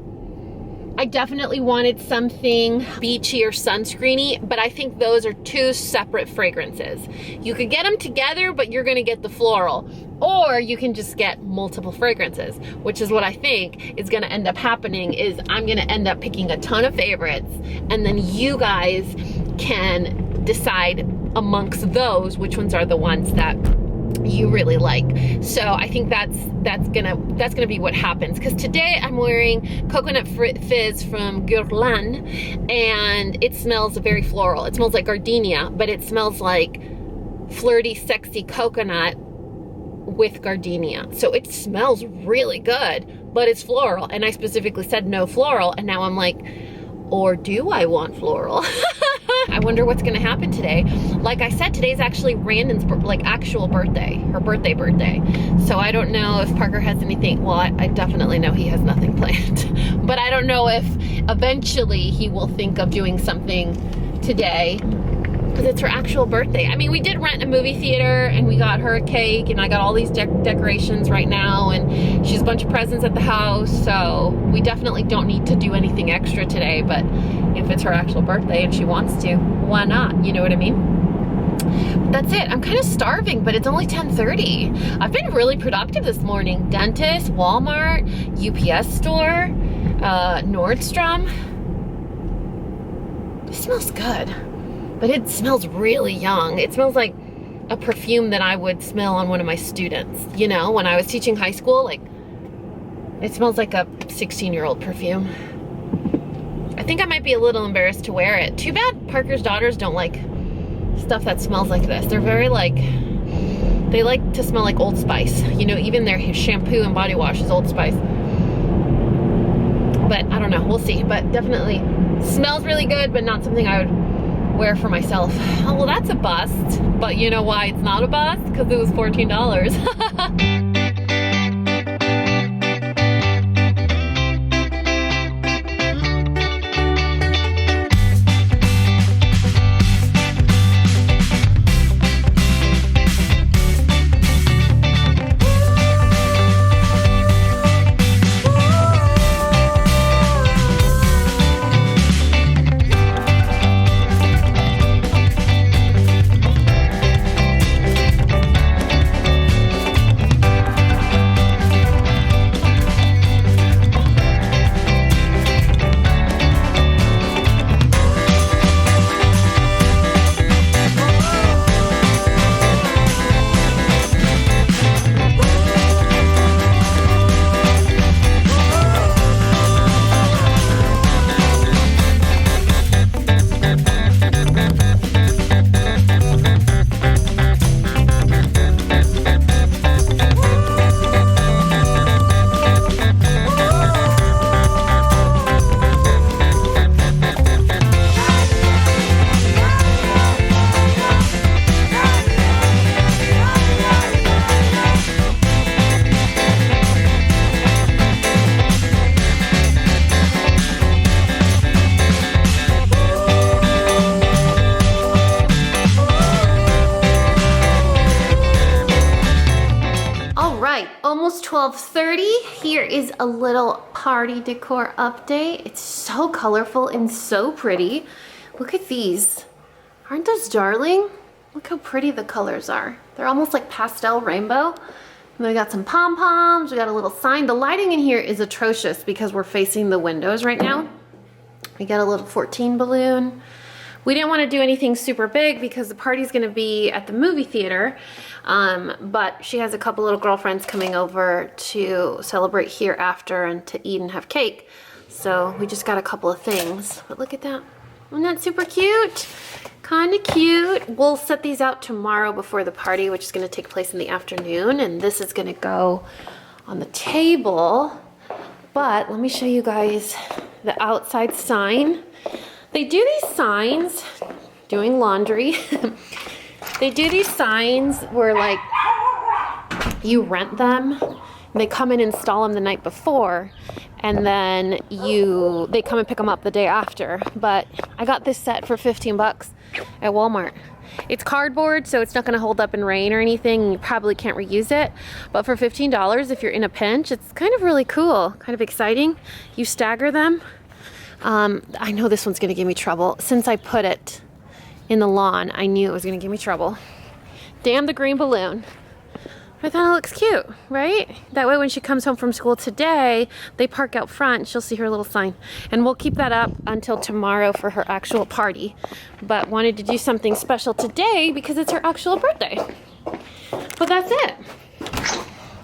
I definitely wanted something beachy or sunscreeny, but I think those are two separate fragrances. You could get them together, but you're gonna get the floral, or you can just get multiple fragrances, which is what I think is gonna end up happening. Is I'm gonna end up picking a ton of favorites, and then you guys can decide amongst those which ones are the ones that you really like. So I think that's gonna be what happens, because today I'm wearing Coconut Fizz from Guerlain, and it smells very floral. It smells like gardenia, but it smells like flirty, sexy coconut with gardenia. So it smells really good, but it's floral, and I specifically said no floral, and now I'm like, or do I want floral? I wonder what's gonna happen today. Like I said, today's actually Randen's actual birthday, her birthday. So I don't know if Parker has anything. Well, I definitely know he has nothing planned, but I don't know if eventually he will think of doing something today, because it's her actual birthday. I mean, we did rent a movie theater and we got her a cake, and I got all these decorations right now, and she has a bunch of presents at the house, so we definitely don't need to do anything extra today. But if it's her actual birthday and she wants to, why not? You know what I mean? But that's it. I'm kind of starving, but it's only 10:30. I've been really productive this morning. Dentist, Walmart, UPS store, Nordstrom. It smells good. But it smells really young. It smells like a perfume that I would smell on one of my students. You know, when I was teaching high school, like, it smells like a 16-year-old perfume. I think I might be a little embarrassed to wear it. Too bad Parker's daughters don't like stuff that smells like this. They're very like, they like to smell like Old Spice. You know, even their shampoo and body wash is Old Spice. But I don't know, we'll see. But definitely smells really good, but not something I would wear for myself. Oh, well, that's a bust. But you know why it's not a bust? Because it was $14. Here is a little party decor update. It's so colorful and so pretty. Look at these. Aren't those darling? Look how pretty the colors are. They're almost like pastel rainbow. And we got some pom-poms, we got a little sign. The lighting in here is atrocious because we're facing the windows right now. We got a little 14 balloon. We didn't want to do anything super big because the party's gonna be at the movie theater. But she has a couple little girlfriends coming over to celebrate here after and to eat and have cake. So we just got a couple of things. But look at that. Isn't that super cute? Kind of cute. We'll set these out tomorrow before the party, which is going to take place in the afternoon. And this is going to go on the table. But let me show you guys the outside sign. They do these signs, doing laundry. They do these signs where like you rent them. And they come and install them the night before, and then they come and pick them up the day after. But I got this set for 15 bucks at Walmart. It's cardboard, so it's not going to hold up in rain or anything. You probably can't reuse it. But for $15, if you're in a pinch, it's kind of really cool, kind of exciting. You stagger them. I know this one's going to give me trouble. Since I put it in the lawn, I knew it was going to give me trouble. Damn the green balloon. I thought it looks cute, right? That way when she comes home from school today, they park out front, she'll see her little sign. And we'll keep that up until tomorrow for her actual party. But wanted to do something special today because it's her actual birthday. But that's it.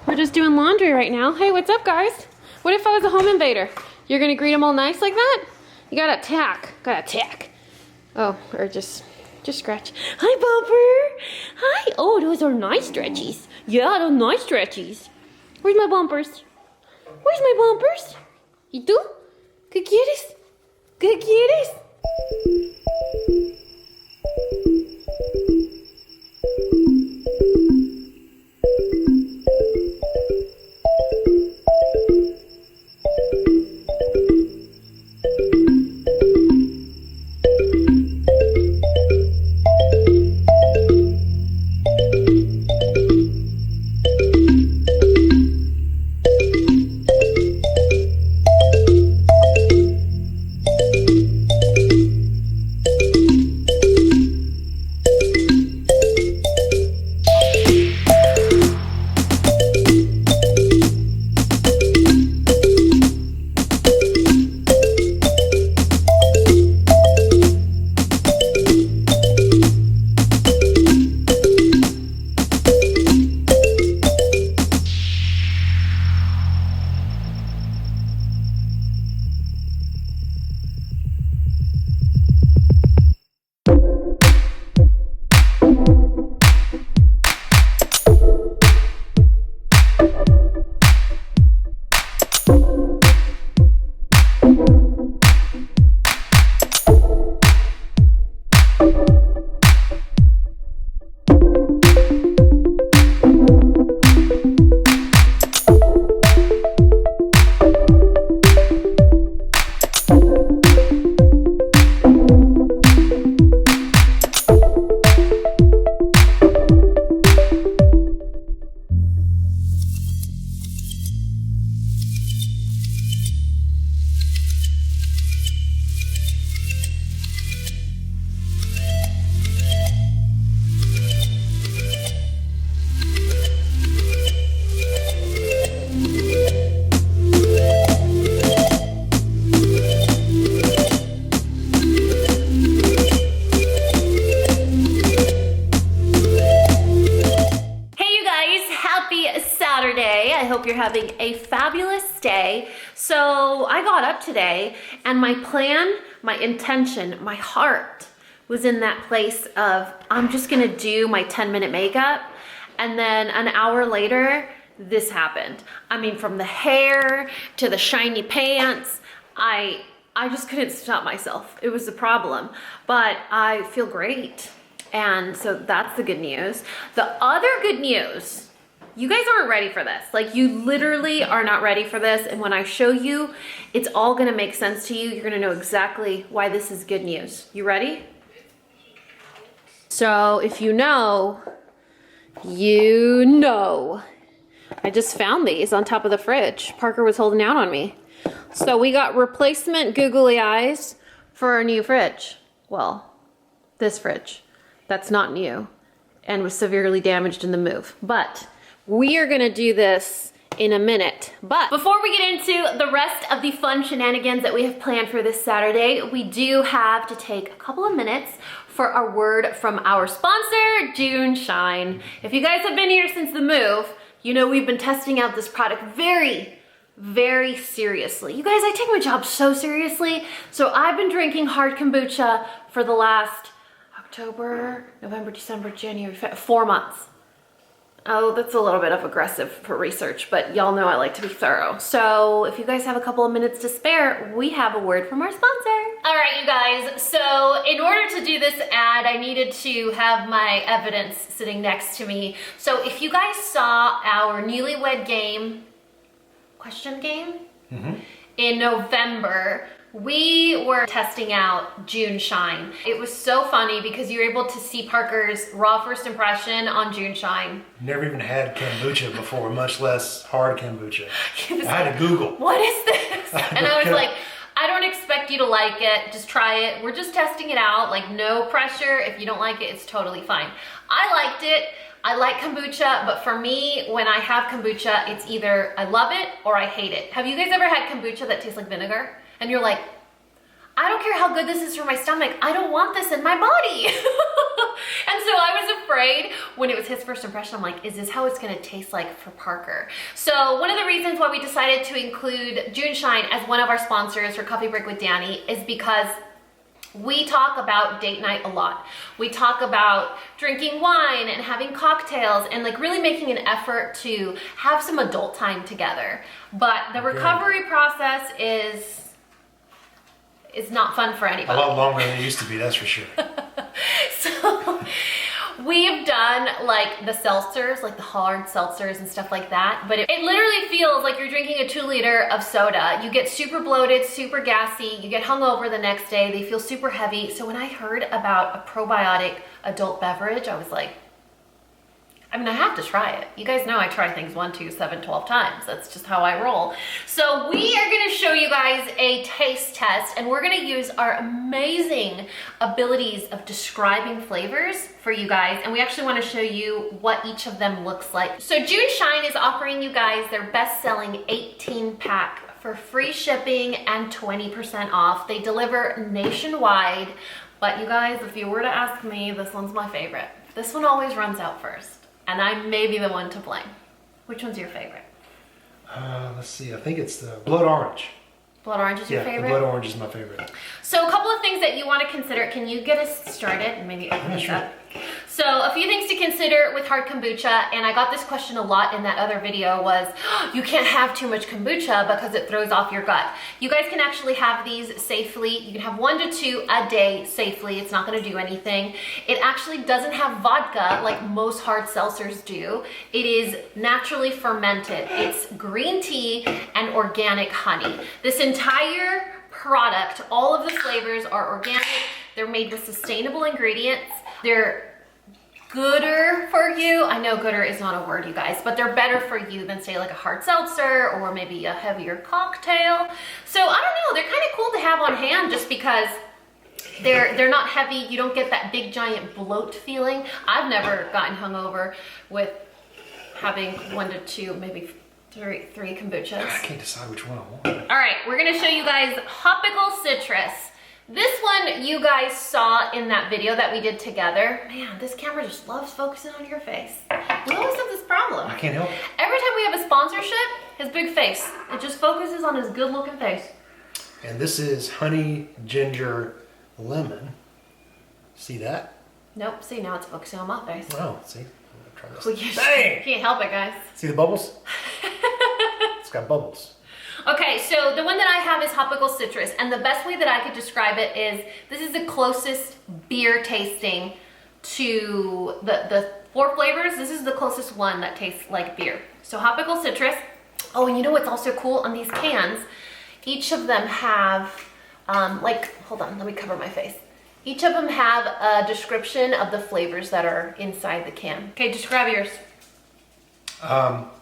We're just doing laundry right now. Hey, what's up, guys? What if I was a home invader? You're gonna greet them all nice like that? You gotta attack, Oh, or just scratch. Hi, Bumper. Hi. Oh, those are nice stretchies. Yeah, those nice stretchies. Where's my bumpers? Where's my bumpers? You do? Good kitties. Good kitties. You're having a fabulous day. So I got up today and my plan, my intention, my heart was in that place of I'm just gonna do my 10-minute makeup, and then an hour later this happened. I mean, from the hair to the shiny pants, I just couldn't stop myself. It was the problem, but I feel great. And so that's the good news. The other good news, you guys aren't ready for this. Like, you literally are not ready for this. And when I show you, it's all gonna make sense to you. You're gonna know exactly why this is good news. You ready? So if you know, you know. I just found these on top of the fridge. Parker was holding out on me. So we got replacement googly eyes for our new fridge. Well, this fridge. That's not new and was severely damaged in the move. But we are gonna do this in a minute. But before we get into the rest of the fun shenanigans that we have planned for this Saturday, we do have to take a couple of minutes for our word from our sponsor, June Shine. If you guys have been here since the move, you know we've been testing out this product very, very seriously. You guys, I take my job so seriously. So I've been drinking hard kombucha for the last October, November, December, January, 4 months. Oh, that's a little bit of aggressive for research, but y'all know I like to be thorough. So if you guys have a couple of minutes to spare, we have a word from our sponsor. All right, you guys, so in order to do this ad, I needed to have my evidence sitting next to me. So if you guys saw our newlywed game, question game, in November, we were testing out June Shine. It was so funny because you were able to see Parker's raw first impression on June Shine. Never even had kombucha before, much less hard kombucha. I had to Google. What is this? And I was like, I don't expect you to like it. Just try it. We're just testing it out. Like, no pressure. If you don't like it, it's totally fine. I liked it. I like kombucha, but for me, when I have kombucha, it's either I love it or I hate it. Have you guys ever had kombucha that tastes like vinegar? And you're like, I don't care how good this is for my stomach. I don't want this in my body. And so I was afraid when it was his first impression. I'm like, is this how it's gonna taste like for Parker? So one of the reasons why we decided to include June Shine as one of our sponsors for Coffee Break with Dani is because we talk about date night a lot. We talk about drinking wine and having cocktails and like really making an effort to have some adult time together. But the recovery process is not fun for anybody. A lot longer than it used to be, that's for sure. So we've done like the seltzers, like the hard seltzers and stuff like that, but it literally feels like you're drinking a 2 liter of soda. You get super bloated, super gassy, you get hungover the next day, they feel super heavy. So when I heard about a probiotic adult beverage, I was like, I mean, I have to try it. You guys know I try things 1, 2, 7, 12 times. That's just how I roll. So we are gonna show you guys a taste test, and we're gonna use our amazing abilities of describing flavors for you guys, and we actually wanna show you what each of them looks like. So June Shine is offering you guys their best-selling 18-pack for free shipping and 20% off. They deliver nationwide, but you guys, if you were to ask me, this one's my favorite. This one always runs out first. And I may be the one to blame. Which one's your favorite? Let's see, I think it's the blood orange. Blood orange is your favorite? Yeah, the blood orange is my favorite. So a couple of things that you want to consider. Can you get us started and maybe open this up? So a few things to consider with hard kombucha, and I got this question a lot in that other video, was you can't have too much kombucha because it throws off your gut. You guys can actually have these safely. You can have 1 to 2 a day safely. It's not going to do anything. It actually doesn't have vodka like most hard seltzers do. It is naturally fermented. It's green tea and organic honey. This entire product, all of the flavors are organic. They're made with sustainable ingredients. They're gooder for you. I know gooder is not a word, you guys, but they're better for you than say like a hard seltzer or maybe a heavier cocktail. So I don't know, they're kind of cool to have on hand just because they're not heavy. You don't get that big giant bloat feeling. I've never gotten hungover with having 1 to 2, maybe three kombuchas. I can't decide which one I want. All right, we're gonna show you guys Hopical Citrus. This one you guys saw in that video that we did together. Man, this camera just loves focusing on your face. We always have this problem. I can't help it. Every time we have a sponsorship, his big face. It just focuses on his good looking face. And this is honey, ginger, lemon. See that? Nope, see now it's focusing on my face. Oh, see? I'm gonna try We this. Dang! can't help it, guys. See the bubbles? It's got bubbles. Okay, so the one that I have is Hopical Citrus, and the best way that I could describe it is this is the closest beer tasting to the 4 flavors. This is the closest one that tastes like beer. So Hopical Citrus. Oh, and you know what's also cool on these cans? Each of them have, hold on, let me cover my face. Each of them have a description of the flavors that are inside the can. Okay, describe yours.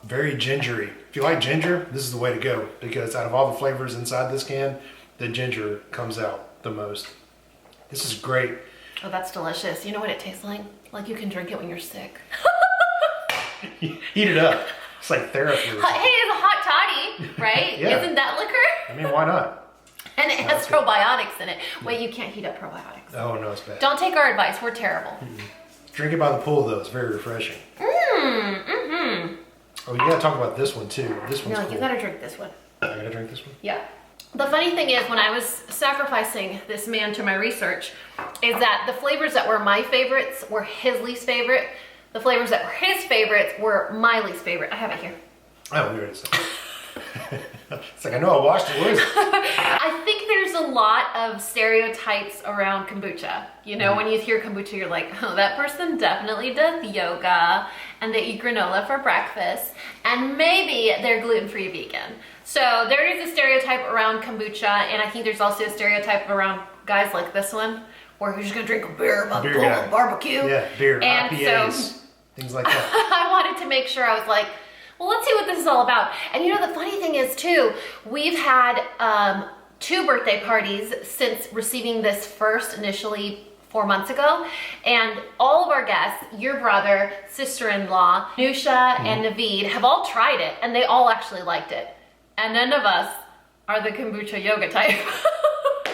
Very gingery. If you like ginger, this is the way to go because out of all the flavors inside this can, the ginger comes out the most. This is great. Oh, that's delicious. You know what it tastes like? Like you can drink it when you're sick. Heat it up. It's like therapy. Hey, it's a hot toddy, right? Yeah. Isn't that liquor? I mean, why not? And it has probiotics in it. Wait, you can't heat up probiotics. Oh, no, it's bad. Don't take our advice. We're terrible. Drink it by the pool, though. It's very refreshing. Oh, you gotta talk about this one, too. This one's No, cool. you gotta drink this one. I gotta drink this one? Yeah. The funny thing is, when I was sacrificing this man to my research, is that the flavors that were my favorites were his least favorite. The flavors that were his favorites were my least favorite. I have it here. Oh, we already saw it. It's like, I know I watched it. Where is it? I think there's a lot of stereotypes around kombucha. You know, when you hear kombucha, you're like, oh, that person definitely does yoga and they eat granola for breakfast and maybe they're gluten-free vegan. So there is a stereotype around kombucha, and I think there's also a stereotype around guys like this one, where you're just gonna drink a beer by the pool and barbecue. Yeah, beer, and IPAs, so, things like that. I wanted to make sure I was like, well, let's see what this is all about. And you know, the funny thing is too, we've had 2 birthday parties since receiving this first initially 4 months ago, and all of our guests, your brother, sister-in-law, Nusha, and Naveed, have all tried it, and they all actually liked it. And none of us are the kombucha yoga type.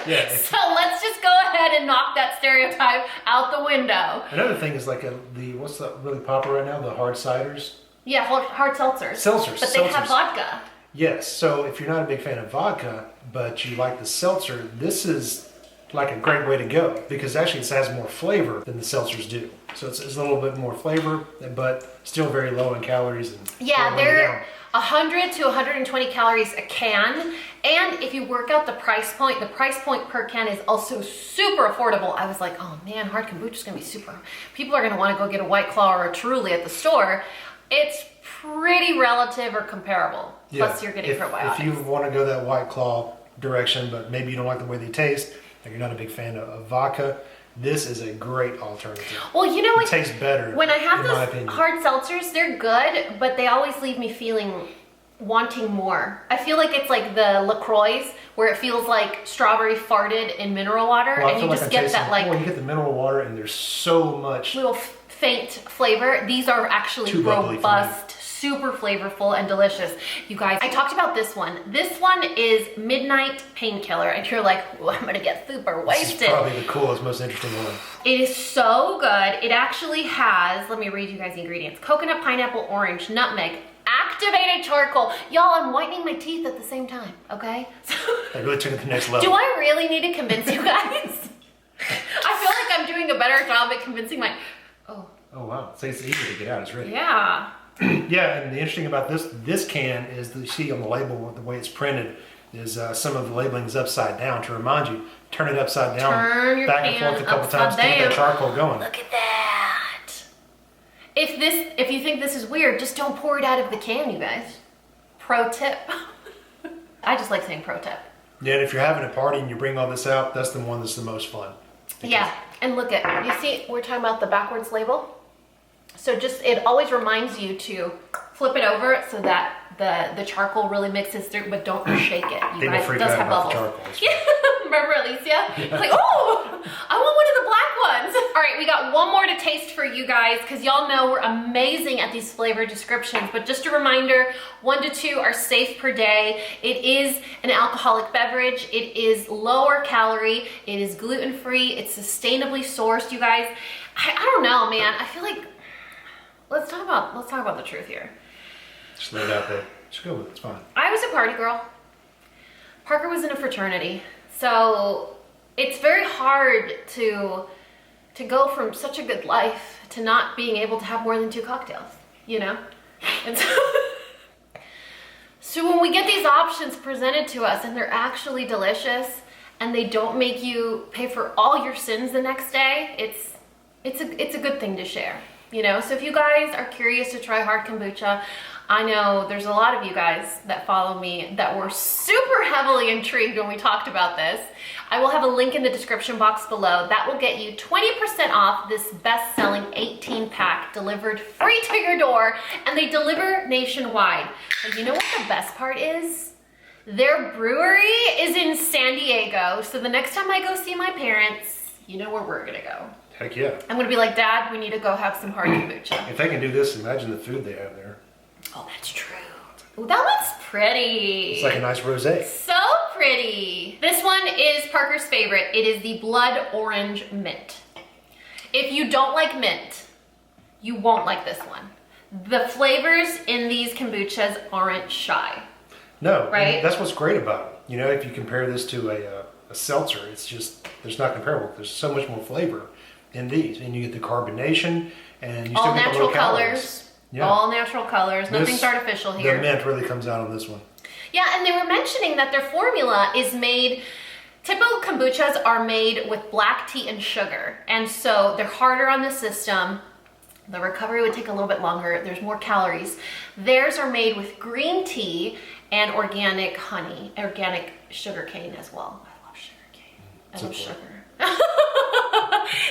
Yeah. So let's just go ahead and knock that stereotype out the window. Another thing is like what's that really popular right now? The hard ciders? Yeah, hard seltzers. Seltzers. But they have vodka. Yes. So if you're not a big fan of vodka, but you like the seltzer, this is like a great way to go because actually it has more flavor than the seltzers do. So it's a little bit more flavor, but still very low in calories. And yeah, they're 100 to 120 calories a can. And if you work out the price point per can is also super affordable. I was like, oh man, hard kombucha is gonna be super. People are gonna wanna go get a White Claw or a Truly at the store. It's pretty relative or comparable. Yeah. Plus you're getting probiotics. If you want to go that White Claw direction, but maybe you don't like the way they taste, and you're not a big fan of vodka, this is a great alternative. Well, you know what? It tastes better. When I have in my those opinion. hard seltzers, they're good, but they always leave me feeling wanting more. I feel like it's like the LaCroix, where it feels like strawberry farted in mineral water, Well, I and feel you like just I'm get tasting- that like well, you get the mineral water, and there's so much little faint flavor. These are actually too bubbly for me. robust, super flavorful, and delicious. You guys, I talked about this one. This one is Midnight Painkiller, and you're like, oh, I'm gonna get super wasted. This is probably the coolest, most interesting one. It is so good. It actually has, let me read you guys the ingredients. Coconut, pineapple, orange, nutmeg, activated charcoal. Y'all, I'm whitening my teeth at the same time, okay? I really took it to the next level. Do I really need to convince you guys? I feel like I'm doing a better job at convincing my, Oh wow, so it's easy to get out, it's ready. yeah. Yeah, and the interesting about this can is that you see on the label, the way it's printed, is some of the labeling is upside down to remind you, turn it upside down, Turn your back and can forth a couple upside times to get that down. charcoal going. Look at that. If you think this is weird, just don't pour it out of the can, you guys. Pro tip. I just like saying pro tip. Yeah, and if you're having a party and you bring all this out, that's the one that's the most fun. Yeah, and look at, you see, we're talking about the backwards label. So just, it always reminds you to flip it over so that the charcoal really mixes through, but don't shake it. You People guys, it freak does out have about the bubbles. charcoal. It's Yeah, remember Alicia? Yeah. Like, oh, I want one of the black ones. All right, we got one more to taste for you guys because y'all know we're amazing at these flavor descriptions. But just a reminder, 1 to 2 are safe per day. It is an alcoholic beverage. It is lower calorie. It is gluten-free. It's sustainably sourced, you guys. I don't know, man. I feel like, let's talk about the truth here. Just lay it out there. Just go with it, it's fine. I was a party girl. Parker was in a fraternity. So it's very hard to go from such a good life to not being able to have more than 2 cocktails, you know? And so when we get these options presented to us and they're actually delicious and they don't make you pay for all your sins the next day, it's a good thing to share. You know, so if you guys are curious to try hard kombucha, I know there's a lot of you guys that follow me that were super heavily intrigued when we talked about this. I will have a link in the description box below. That will get you 20% off this best-selling 18-pack delivered free to your door, and they deliver nationwide. But you know what the best part is? Their brewery is in San Diego, so the next time I go see my parents, you know where we're gonna go. Heck yeah. I'm gonna be like, Dad, we need to go have some hard kombucha. If they can do this, imagine the food they have there. Oh, that's true. Ooh, that one's pretty. It's like a nice rosé. So pretty. This one is Parker's favorite. It is the Blood Orange Mint. If you don't like mint, you won't like this one. The flavors in these kombuchas aren't shy. No, right? That's what's great about it. You know, if you compare this to a seltzer, it's just, there's not comparable. There's so much more flavor in these. And you get the carbonation, and you still all get the natural low calories. colors. Yeah. All natural colors. Nothing's artificial here. The mint really comes out on this one. Yeah, and they were mentioning that their formula is made, typical kombuchas are made with black tea and sugar. And so they're harder on the system. The recovery would take a little bit longer. There's more calories. Theirs are made with green tea and organic honey, organic sugar cane as well. I love sugar cane. I love sugar.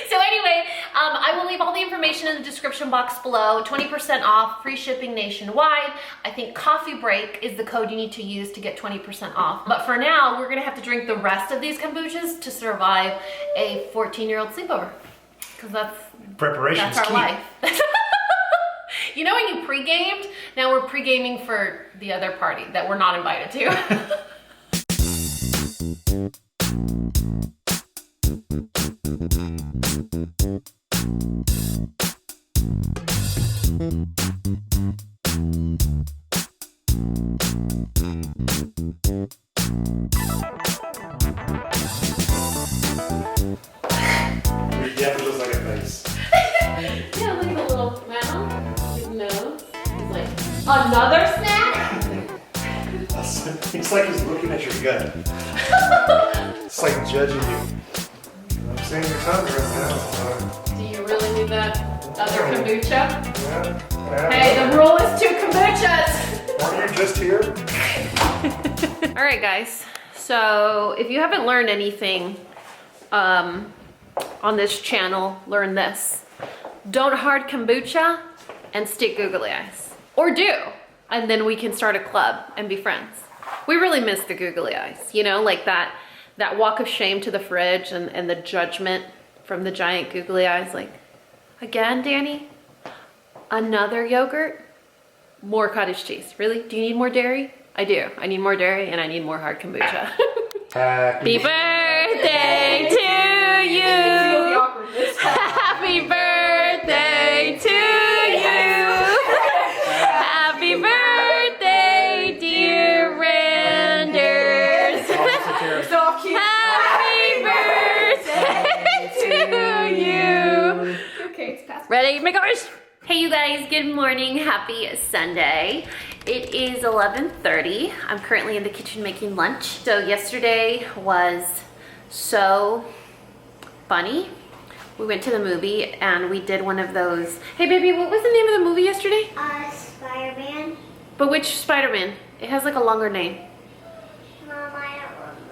So anyway, I will leave all the information in the description box below. 20% off, free shipping nationwide. I think Coffee Break is the code you need to use to get 20% off. But for now, we're gonna have to drink the rest of these kombuchas to survive a 14-year-old sleepover. Because that's our key. life. You know when you pre-gamed? Now we're pre-gaming for the other party that we're not invited to. Your definitely looks like a face. Yeah, look at the little mouth, his nose. He's like, another snack? It's like he's looking at your gut. It's like judging you. I'm saying your tongue right now. Do you really need that other kombucha? Yeah. Hey, the rule is 2 kombuchas. Aren't you just here? All right, guys. So if you haven't learned anything on this channel, learn this. Don't hard kombucha and stick googly eyes. Or do. And then we can start a club and be friends. We really miss the googly eyes, you know, like that walk of shame to the fridge and the judgment from the giant googly eyes. Like, again, Dani? Another yogurt? More cottage cheese. Really? Do you need more dairy? I do. I need more dairy and I need more hard kombucha. Happy birthday to you. Happy birthday to you. Happy birthday, dear Randers. Happy birthday to you. Okay, it's past. Ready? Make a wish. Hey you guys, good morning. Happy Sunday. It is 11:30. I'm currently in the kitchen making lunch. So yesterday was so funny. We went to the movie and we did one of those. Hey baby, what was the name of the movie yesterday? Spider-Man. But which Spider-Man? It has like a longer name. Mom, I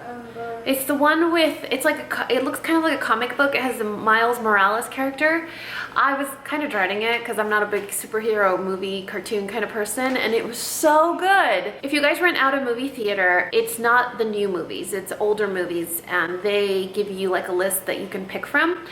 don't remember. It's the one with, it's like it looks kind of like a comic book. It has the Miles Morales character. I was kind of dreading it because I'm not a big superhero movie cartoon kind of person, and it was so good. If you guys rent out a movie theater, it's not the new movies, it's older movies, and they give you like a list that you can pick from.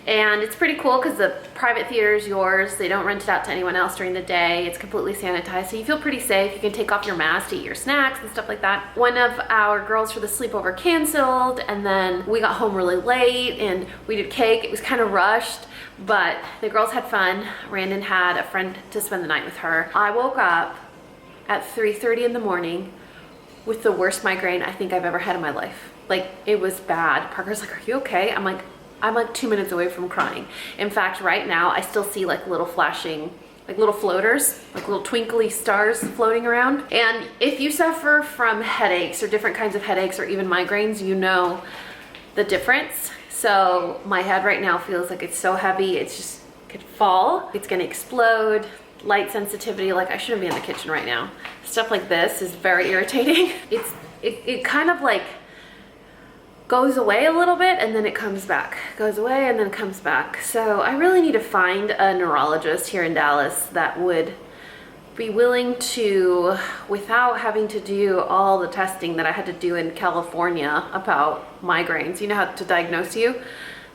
And it's pretty cool because the private theater is yours. They don't rent it out to anyone else during the day. It's completely sanitized, so you feel pretty safe. You can take off your mask to eat your snacks and stuff like that. One of our girls for the sleepover canceled, and then we got home really late and we did cake. It was kind of rushed, but the girls had fun. Randen had a friend to spend the night with her. I woke up at 3:30 in the morning with the worst migraine I think I've ever had in my life. Like, it was bad. Parker's like, are you okay? I'm like 2 minutes away from crying. In fact, right now, I still see like little flashing, like little floaters, like little twinkly stars floating around. And if you suffer from headaches or different kinds of headaches or even migraines, you know the difference. So my head right now feels like it's so heavy, it's just could fall. It's gonna explode. light sensitivity. Like, I shouldn't be in the kitchen right now. Stuff like this is very irritating. It kind of like goes away a little bit and then it comes back. Goes away and then comes back. So I really need to find a neurologist here in Dallas that would be willing to, without having to do all the testing that I had to do in California about migraines. You know how to diagnose you?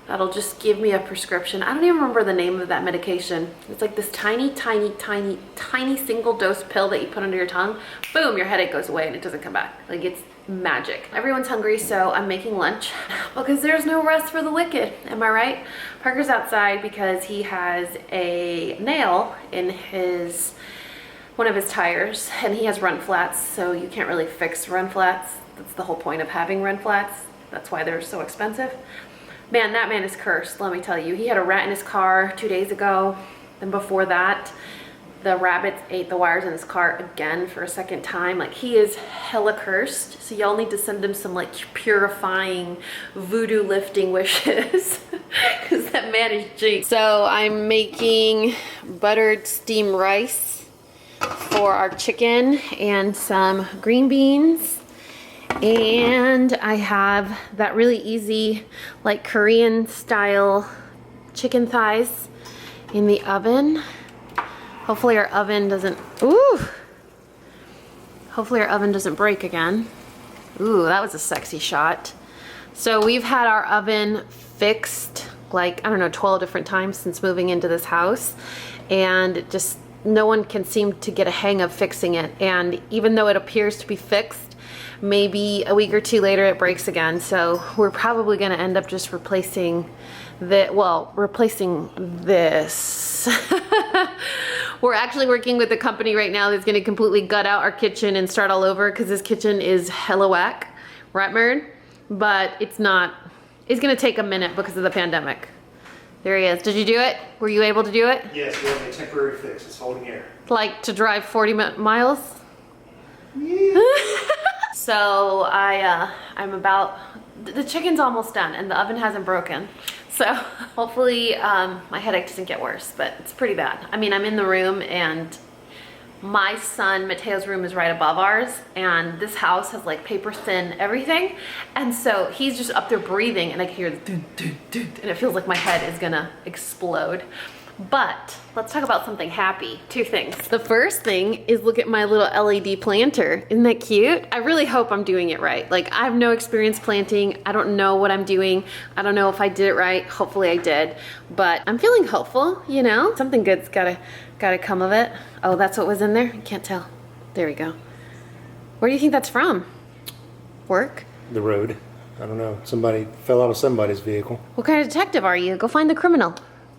That'll just give me a prescription. I don't even remember the name of that medication. It's like this tiny, tiny, tiny, tiny single dose pill that you put under your tongue. Boom, your headache goes away and it doesn't come back. Like, it's magic. Everyone's hungry, so I'm making lunch because there's no rest for the wicked. Am I right? Parker's outside because he has a nail in one of his tires, and he has run flats, so you can't really fix run flats. That's the whole point of having run flats. That's why they're so expensive. Man, that man is cursed, let me tell you. He had a rat in his car 2 days ago, and before that, the rabbits ate the wires in his car again for a second time. Like, he is hella cursed. So y'all need to send him some like purifying, voodoo lifting wishes because that man is jinxed. So I'm making buttered steamed rice for our chicken and some green beans. And I have that really easy, like Korean style chicken thighs in the oven. Hopefully our oven doesn't, hopefully our oven doesn't break again. Ooh, that was a sexy shot. So we've had our oven fixed like, I don't know, 12 different times since moving into this house. And just no one can seem to get a hang of fixing it. And even though it appears to be fixed, maybe a week or two later it breaks again. So we're probably gonna end up just replacing this. We're actually working with a company right now that's gonna completely gut out our kitchen and start all over because this kitchen is hella whack, right, Merd? But it's not, it's gonna take a minute because of the pandemic. There he is. Did you do it? Were you able to do it? Yes, we have a temporary fix. It's holding air. Like to drive 40 miles? Yeah. So I'm about, the chicken's almost done and the oven hasn't broken. So hopefully my headache doesn't get worse, but it's pretty bad. I mean, I'm in the room and my son Mateo's room is right above ours, and this house has like paper thin everything, and so he's just up there breathing and I can hear the dun, dun, dun, and it feels like my head is gonna explode. But let's talk about something happy. Two things. The first thing is look at my little LED planter. Isn't that cute? I really hope I'm doing it right. Like, I have no experience planting. I don't know what I'm doing. I don't know if I did it right. Hopefully I did. But I'm feeling hopeful, you know? Something good's gotta come of it. Oh, that's what was in there? I can't tell. There we go. Where do you think that's from? Work? The road. I don't know. Somebody fell out of somebody's vehicle. What kind of detective are you? Go find the criminal.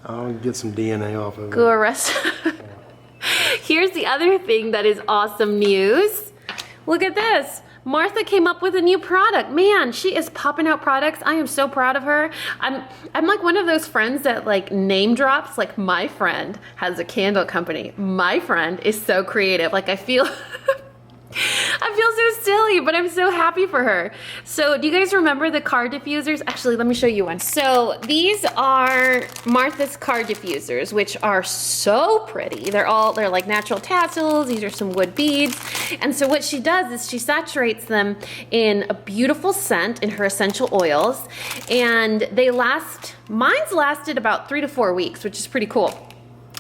I'll get some DNA off of it. Go arrest. Here's the other thing that is awesome news. Look at this. Martha came up with a new product. Man, she is popping out products. I am so proud of her. I'm like one of those friends that like name drops. Like, my friend has a candle company. My friend is so creative. Like, I feel so silly, but I'm so happy for her. So do you guys remember the car diffusers? Actually, let me show you one. So these are Martha's car diffusers, which are so pretty. They're like natural tassels. These are some wood beads. And so what she does is she saturates them in a beautiful scent in her essential oils. And they last, mine's lasted about 3 to 4 weeks, which is pretty cool.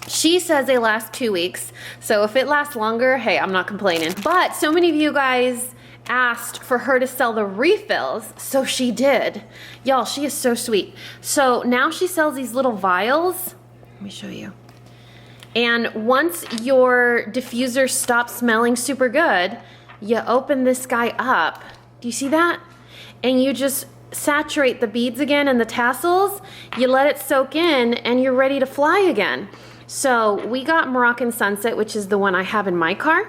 She says they last 2 weeks, so if it lasts longer, hey, I'm not complaining. But so many of you guys asked for her to sell the refills, so she did. Y'all, she is so sweet. So now she sells these little vials. Let me show you. And once your diffuser stops smelling super good, you open this guy up. Do you see that? And you just saturate the beads again and the tassels. You let it soak in and you're ready to fly again. So we got Moroccan Sunset, which is the one I have in my car.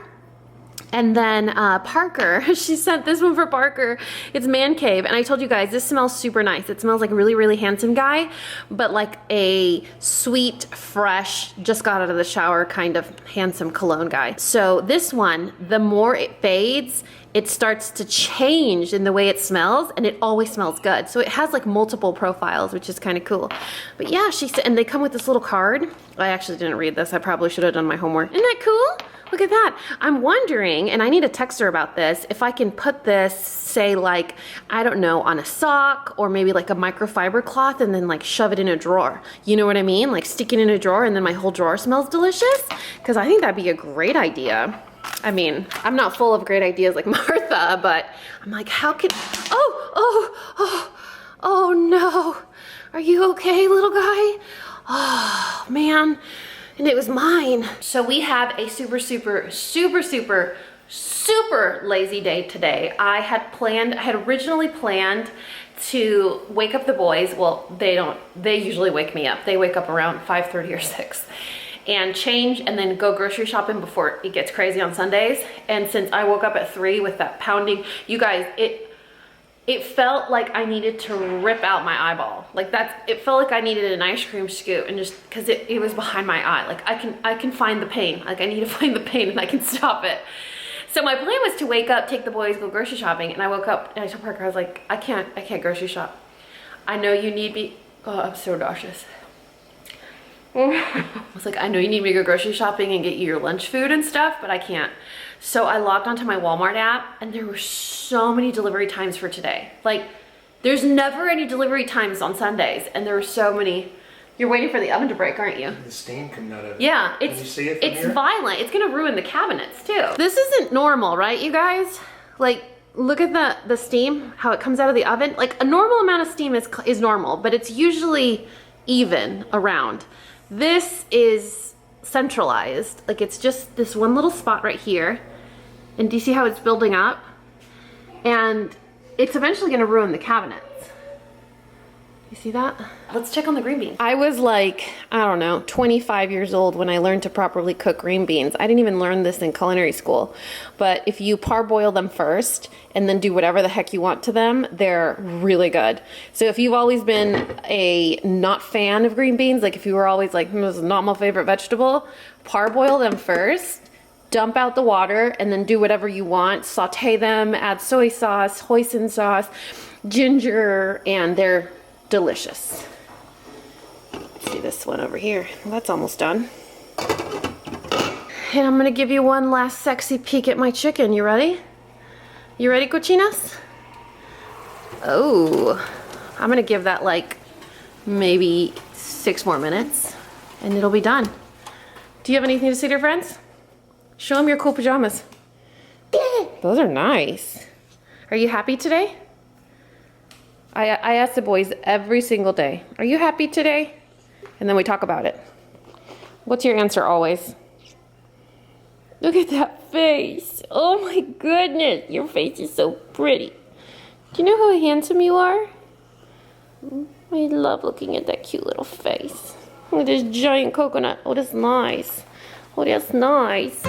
And then Parker, she sent this one for Parker. It's Man Cave. And I told you guys, this smells super nice. It smells like a really, really handsome guy, but like a sweet, fresh, just got out of the shower kind of handsome cologne guy. So this one, the more it fades it starts to change in the way it smells, and it always smells good. So it has like multiple profiles, which is kind of cool. But yeah, she said, and they come with this little card. I actually didn't read this. I probably should have done my homework. Isn't that cool? Look at that. I'm wondering, and I need to text her about this, if I can put this, say like, I don't know, on a sock or maybe like a microfiber cloth and then like shove it in a drawer. You know what I mean? Like stick it in a drawer and then my whole drawer smells delicious. Because I think that'd be a great idea. I mean, I'm not full of great ideas like Martha, but I'm like, how could, oh no. Are you okay, little guy? Oh man. And it was mine. So we have a super lazy day today. I had originally planned to wake up the boys. Well, they usually wake me up. They wake up around 5:30 or 6 and change and then go grocery shopping before it gets crazy on Sundays. And since I woke up at 3 with that pounding, you guys, it felt like I needed to rip out my eyeball. Like it felt like I needed an ice cream scoop, and just because it was behind my eye. Like I can find the pain. Like I need to find the pain and I can stop it. So my plan was to wake up, take the boys, go grocery shopping, and I woke up and I told Parker, I was like, I can't grocery shop. I know you need me. Oh, I'm so nauseous. I was like, I know you need me to go grocery shopping and get you your lunch food and stuff, but I can't. So I logged onto my Walmart app, and there were so many delivery times for today. Like, there's never any delivery times on Sundays, and there were so many. You're waiting for the oven to break, aren't you? The steam coming out of it. Yeah, Can you see it from it's here? violent. It's gonna ruin the cabinets too. This isn't normal, right, you guys? Like, look at the steam, how it comes out of the oven. Like, a normal amount of steam is normal, but it's usually even around. This is centralized. Like, it's just this one little spot right here. And do you see how it's building up? And it's eventually gonna ruin the cabinets. You see that? Let's check on the green beans. I was like, I don't know, 25 years old when I learned to properly cook green beans. I didn't even learn this in culinary school. But if you parboil them first and then do whatever the heck you want to them, they're really good. So if you've always been a not fan of green beans, like if you were always like, this is not my favorite vegetable, parboil them first, dump out the water, and then do whatever you want. Saute them, add soy sauce, hoisin sauce, ginger, and they're delicious. Let's see this one over here. Well, that's almost done. And I'm gonna give you one last sexy peek at my chicken. You ready? You ready, cochinas? Oh, I'm gonna give that like maybe 6 more minutes and it'll be done. Do you have anything to say to your friends? Show them your cool pajamas. Those are nice. Are you happy today? I ask the boys every single day, are you happy today? And then we talk about it. What's your answer always? Look at that face. Oh my goodness, your face is so pretty. Do you know how handsome you are? I love looking at that cute little face. Look at this giant coconut. Oh, that's nice. Oh, that's nice.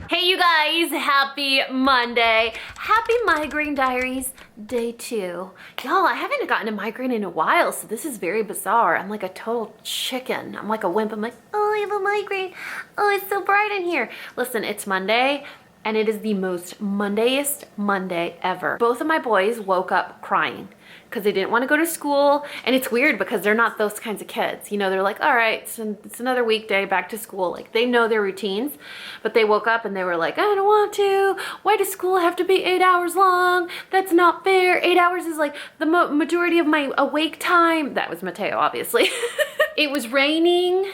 Hey you guys, happy Monday. Happy Migraine Diaries Day 2. Y'all, I haven't gotten a migraine in a while, so this is very bizarre. I'm like a total chicken. I'm like a wimp. I'm like, oh, I have a migraine. Oh, it's so bright in here. Listen, it's Monday, and it is the most Mondayest Monday ever. Both of my boys woke up crying because they didn't want to go to school. And it's weird because they're not those kinds of kids. You know, they're like, all right, so it's another weekday, back to school. Like, they know their routines, but they woke up and they were like, I don't want to. Why does school have to be 8 hours long? That's not fair. 8 hours is like the majority of my awake time. That was Mateo, obviously. It was raining.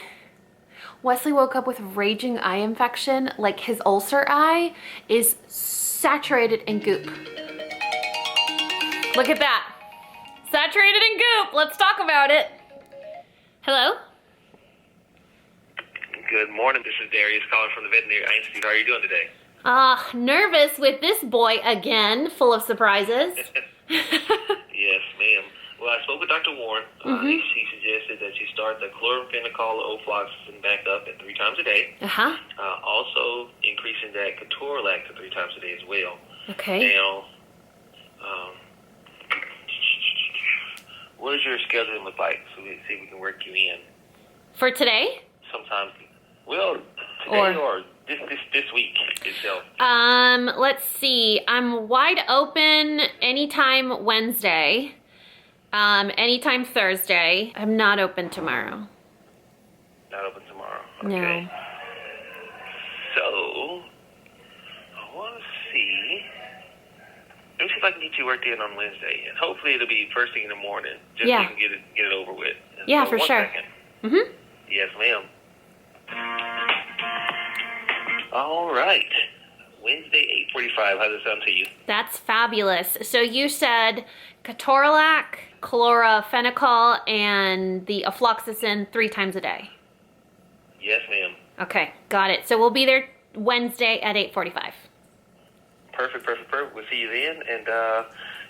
Wesley woke up with raging eye infection. Like, his ulcer eye is saturated in goop. Look at that. Saturated in goop. Let's talk about it. Hello? Good morning. This is Darius calling from the veterinary institute. How are you doing today? Nervous with this boy again, full of surprises. Yes, ma'am. Well, I spoke with Dr. Warren. He suggested that you start the chloramphenicol ofloxacin back up at 3 times a day. Also increasing that ketorolac to 3 times a day as well. Okay. Now, what does your schedule look like so we see if we can work you in? For today? Sometimes, well, today or this week itself. Let's see. I'm wide open anytime Wednesday. Anytime Thursday. I'm not open tomorrow. Not open tomorrow. No. Okay. So, I want to see. Let me see if I can get you worked in on Wednesday, and hopefully it'll be first thing in the morning, just so you can get it over with. Yeah, so for one sure. Second. Yes, ma'am. All right. Wednesday, 8:45. How does that sound to you? That's fabulous. So you said ketorolac, chloramphenicol, and the ofloxacin 3 times a day. Yes, ma'am. Okay, got it. So we'll be there Wednesday at 8:45. Perfect. We'll see you then, and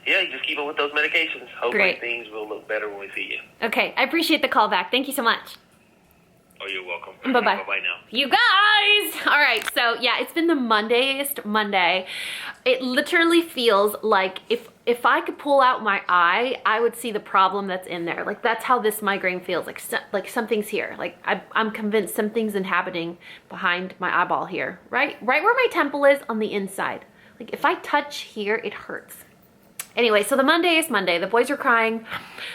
yeah, you just keep up with those medications. Hopefully things will look better when we see you. Okay, I appreciate the call back. Thank you so much. Oh, you're welcome. Bye-bye. Bye-bye now. You guys! All right, so yeah, it's been the Mondayest Monday. It literally feels like if I could pull out my eye, I would see the problem that's in there. Like, that's how this migraine feels. Like something's here. Like, I'm convinced something's inhabiting behind my eyeball here. Right where my temple is on the inside. Like, if I touch here, it hurts. Anyway, so the Mondayest Monday. The boys are crying.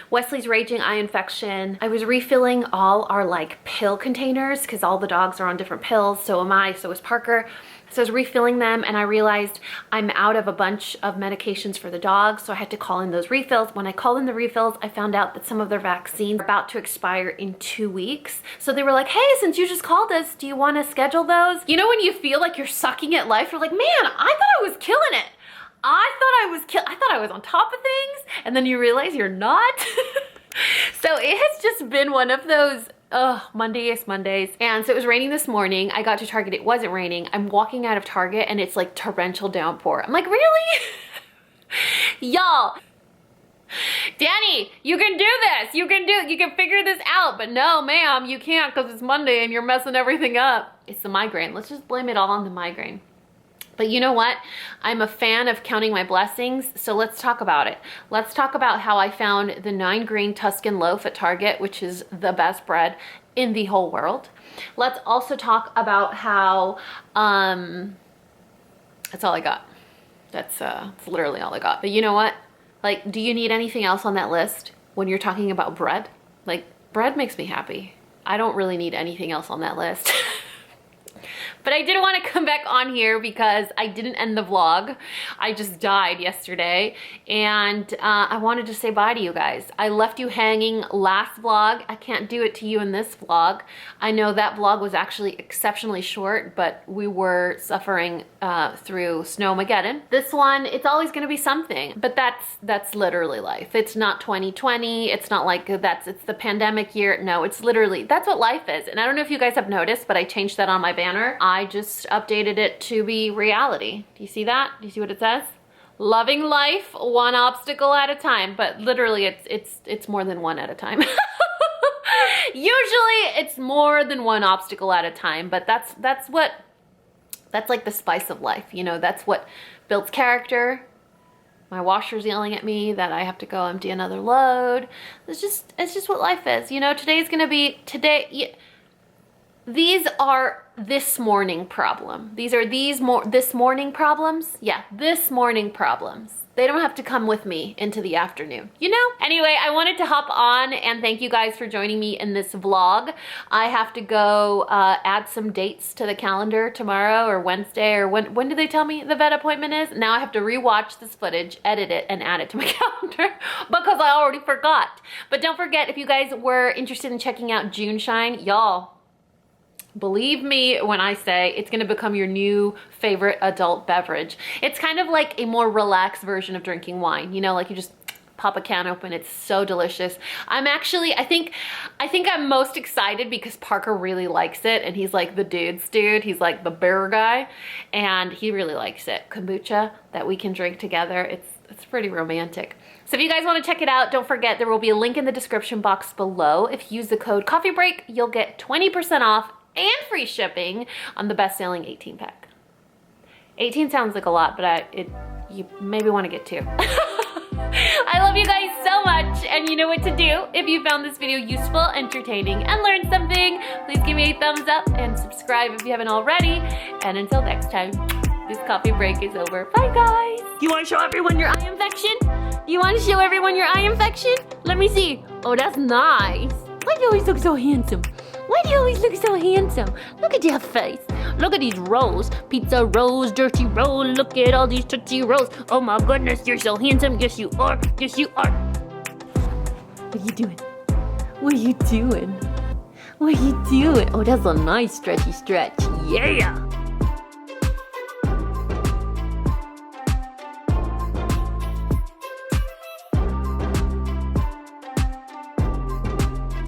Wesley's raging eye infection. I was refilling all our like pill containers because all the dogs are on different pills. So am I, so is Parker. So I was refilling them and I realized I'm out of a bunch of medications for the dogs. So I had to call in those refills. When I called in the refills, I found out that some of their vaccines are about to expire in 2 weeks. So they were like, hey, since you just called us, do you want to schedule those? You know when you feel like you're sucking at life? You're like, man, I thought I was killing it. I thought I was on top of things, and then you realize you're not. So it has just been one of those Mondayest Mondays. And so it was raining this morning. I got to Target, it wasn't raining. I'm walking out of Target and it's like torrential downpour. I'm like, really? Y'all, Dani, you can do this. You can figure this out. But no, ma'am, you can't because it's Monday and you're messing everything up. It's the migraine. Let's just blame it all on the migraine. But you know what? I'm a fan of counting my blessings, so let's talk about it. Let's talk about how I found the 9 Grain Tuscan loaf at Target, which is the best bread in the whole world. Let's also talk about how, that's all I got. That's literally all I got. But you know what? Like, do you need anything else on that list when you're talking about bread? Like, bread makes me happy. I don't really need anything else on that list. But I did want to come back on here because I didn't end the vlog. I just died yesterday and I wanted to say bye to you guys. I left you hanging last vlog. I can't do it to you in this vlog. I know that vlog was actually exceptionally short, but we were suffering through Snowmageddon. This one, it's always going to be something, but that's literally life. It's not 2020. It's not like it's the pandemic year. No, it's literally, that's what life is. And I don't know if you guys have noticed, but I changed that on my banner. I just updated it to be reality. Do you see that? Do you see what it says? Loving life one obstacle at a time, but literally it's more than one at a time. Usually it's more than one obstacle at a time, but that's like the spice of life, you know. That's what builds character. My washer's yelling at me that I have to go empty another load. It's just what life is, you know. Today's gonna be today. These are this morning problem. These are this morning problems. Yeah, this morning problems. They don't have to come with me into the afternoon, you know? Anyway, I wanted to hop on and thank you guys for joining me in this vlog. I have to go add some dates to the calendar tomorrow or Wednesday, or when did they tell me the vet appointment is? Now I have to rewatch this footage, edit it, and add it to my calendar because I already forgot. But don't forget, if you guys were interested in checking out June Shine, y'all, believe me when I say it's gonna become your new favorite adult beverage. It's kind of like a more relaxed version of drinking wine. You know, like you just pop a can open. It's so delicious. I think I'm most excited because Parker really likes it, and he's like the dude's dude. He's like the bear guy, and he really likes it. Kombucha that we can drink together. It's pretty romantic. So if you guys want to check it out, don't forget there will be a link in the description box below. If you use the code CoffeeBreak, you'll get 20% off and free shipping on the best-selling 18-pack. 18 sounds like a lot, but you maybe want to get 2. I love you guys so much, and you know what to do. If you found this video useful, entertaining, and learned something, please give me a thumbs up and subscribe if you haven't already. And until next time, this coffee break is over. Bye, guys. You want to show everyone your eye infection? You want to show everyone your eye infection? Let me see. Oh, that's nice. Why do you always look so handsome? Why do you always look so handsome? Look at your face. Look at these rolls. Pizza rolls, dirty roll. Look at all these tootsie rolls. Oh my goodness, you're so handsome. Yes, you are. Yes, you are. What are you doing? What are you doing? What are you doing? Oh, that's a nice stretchy stretch. Yeah.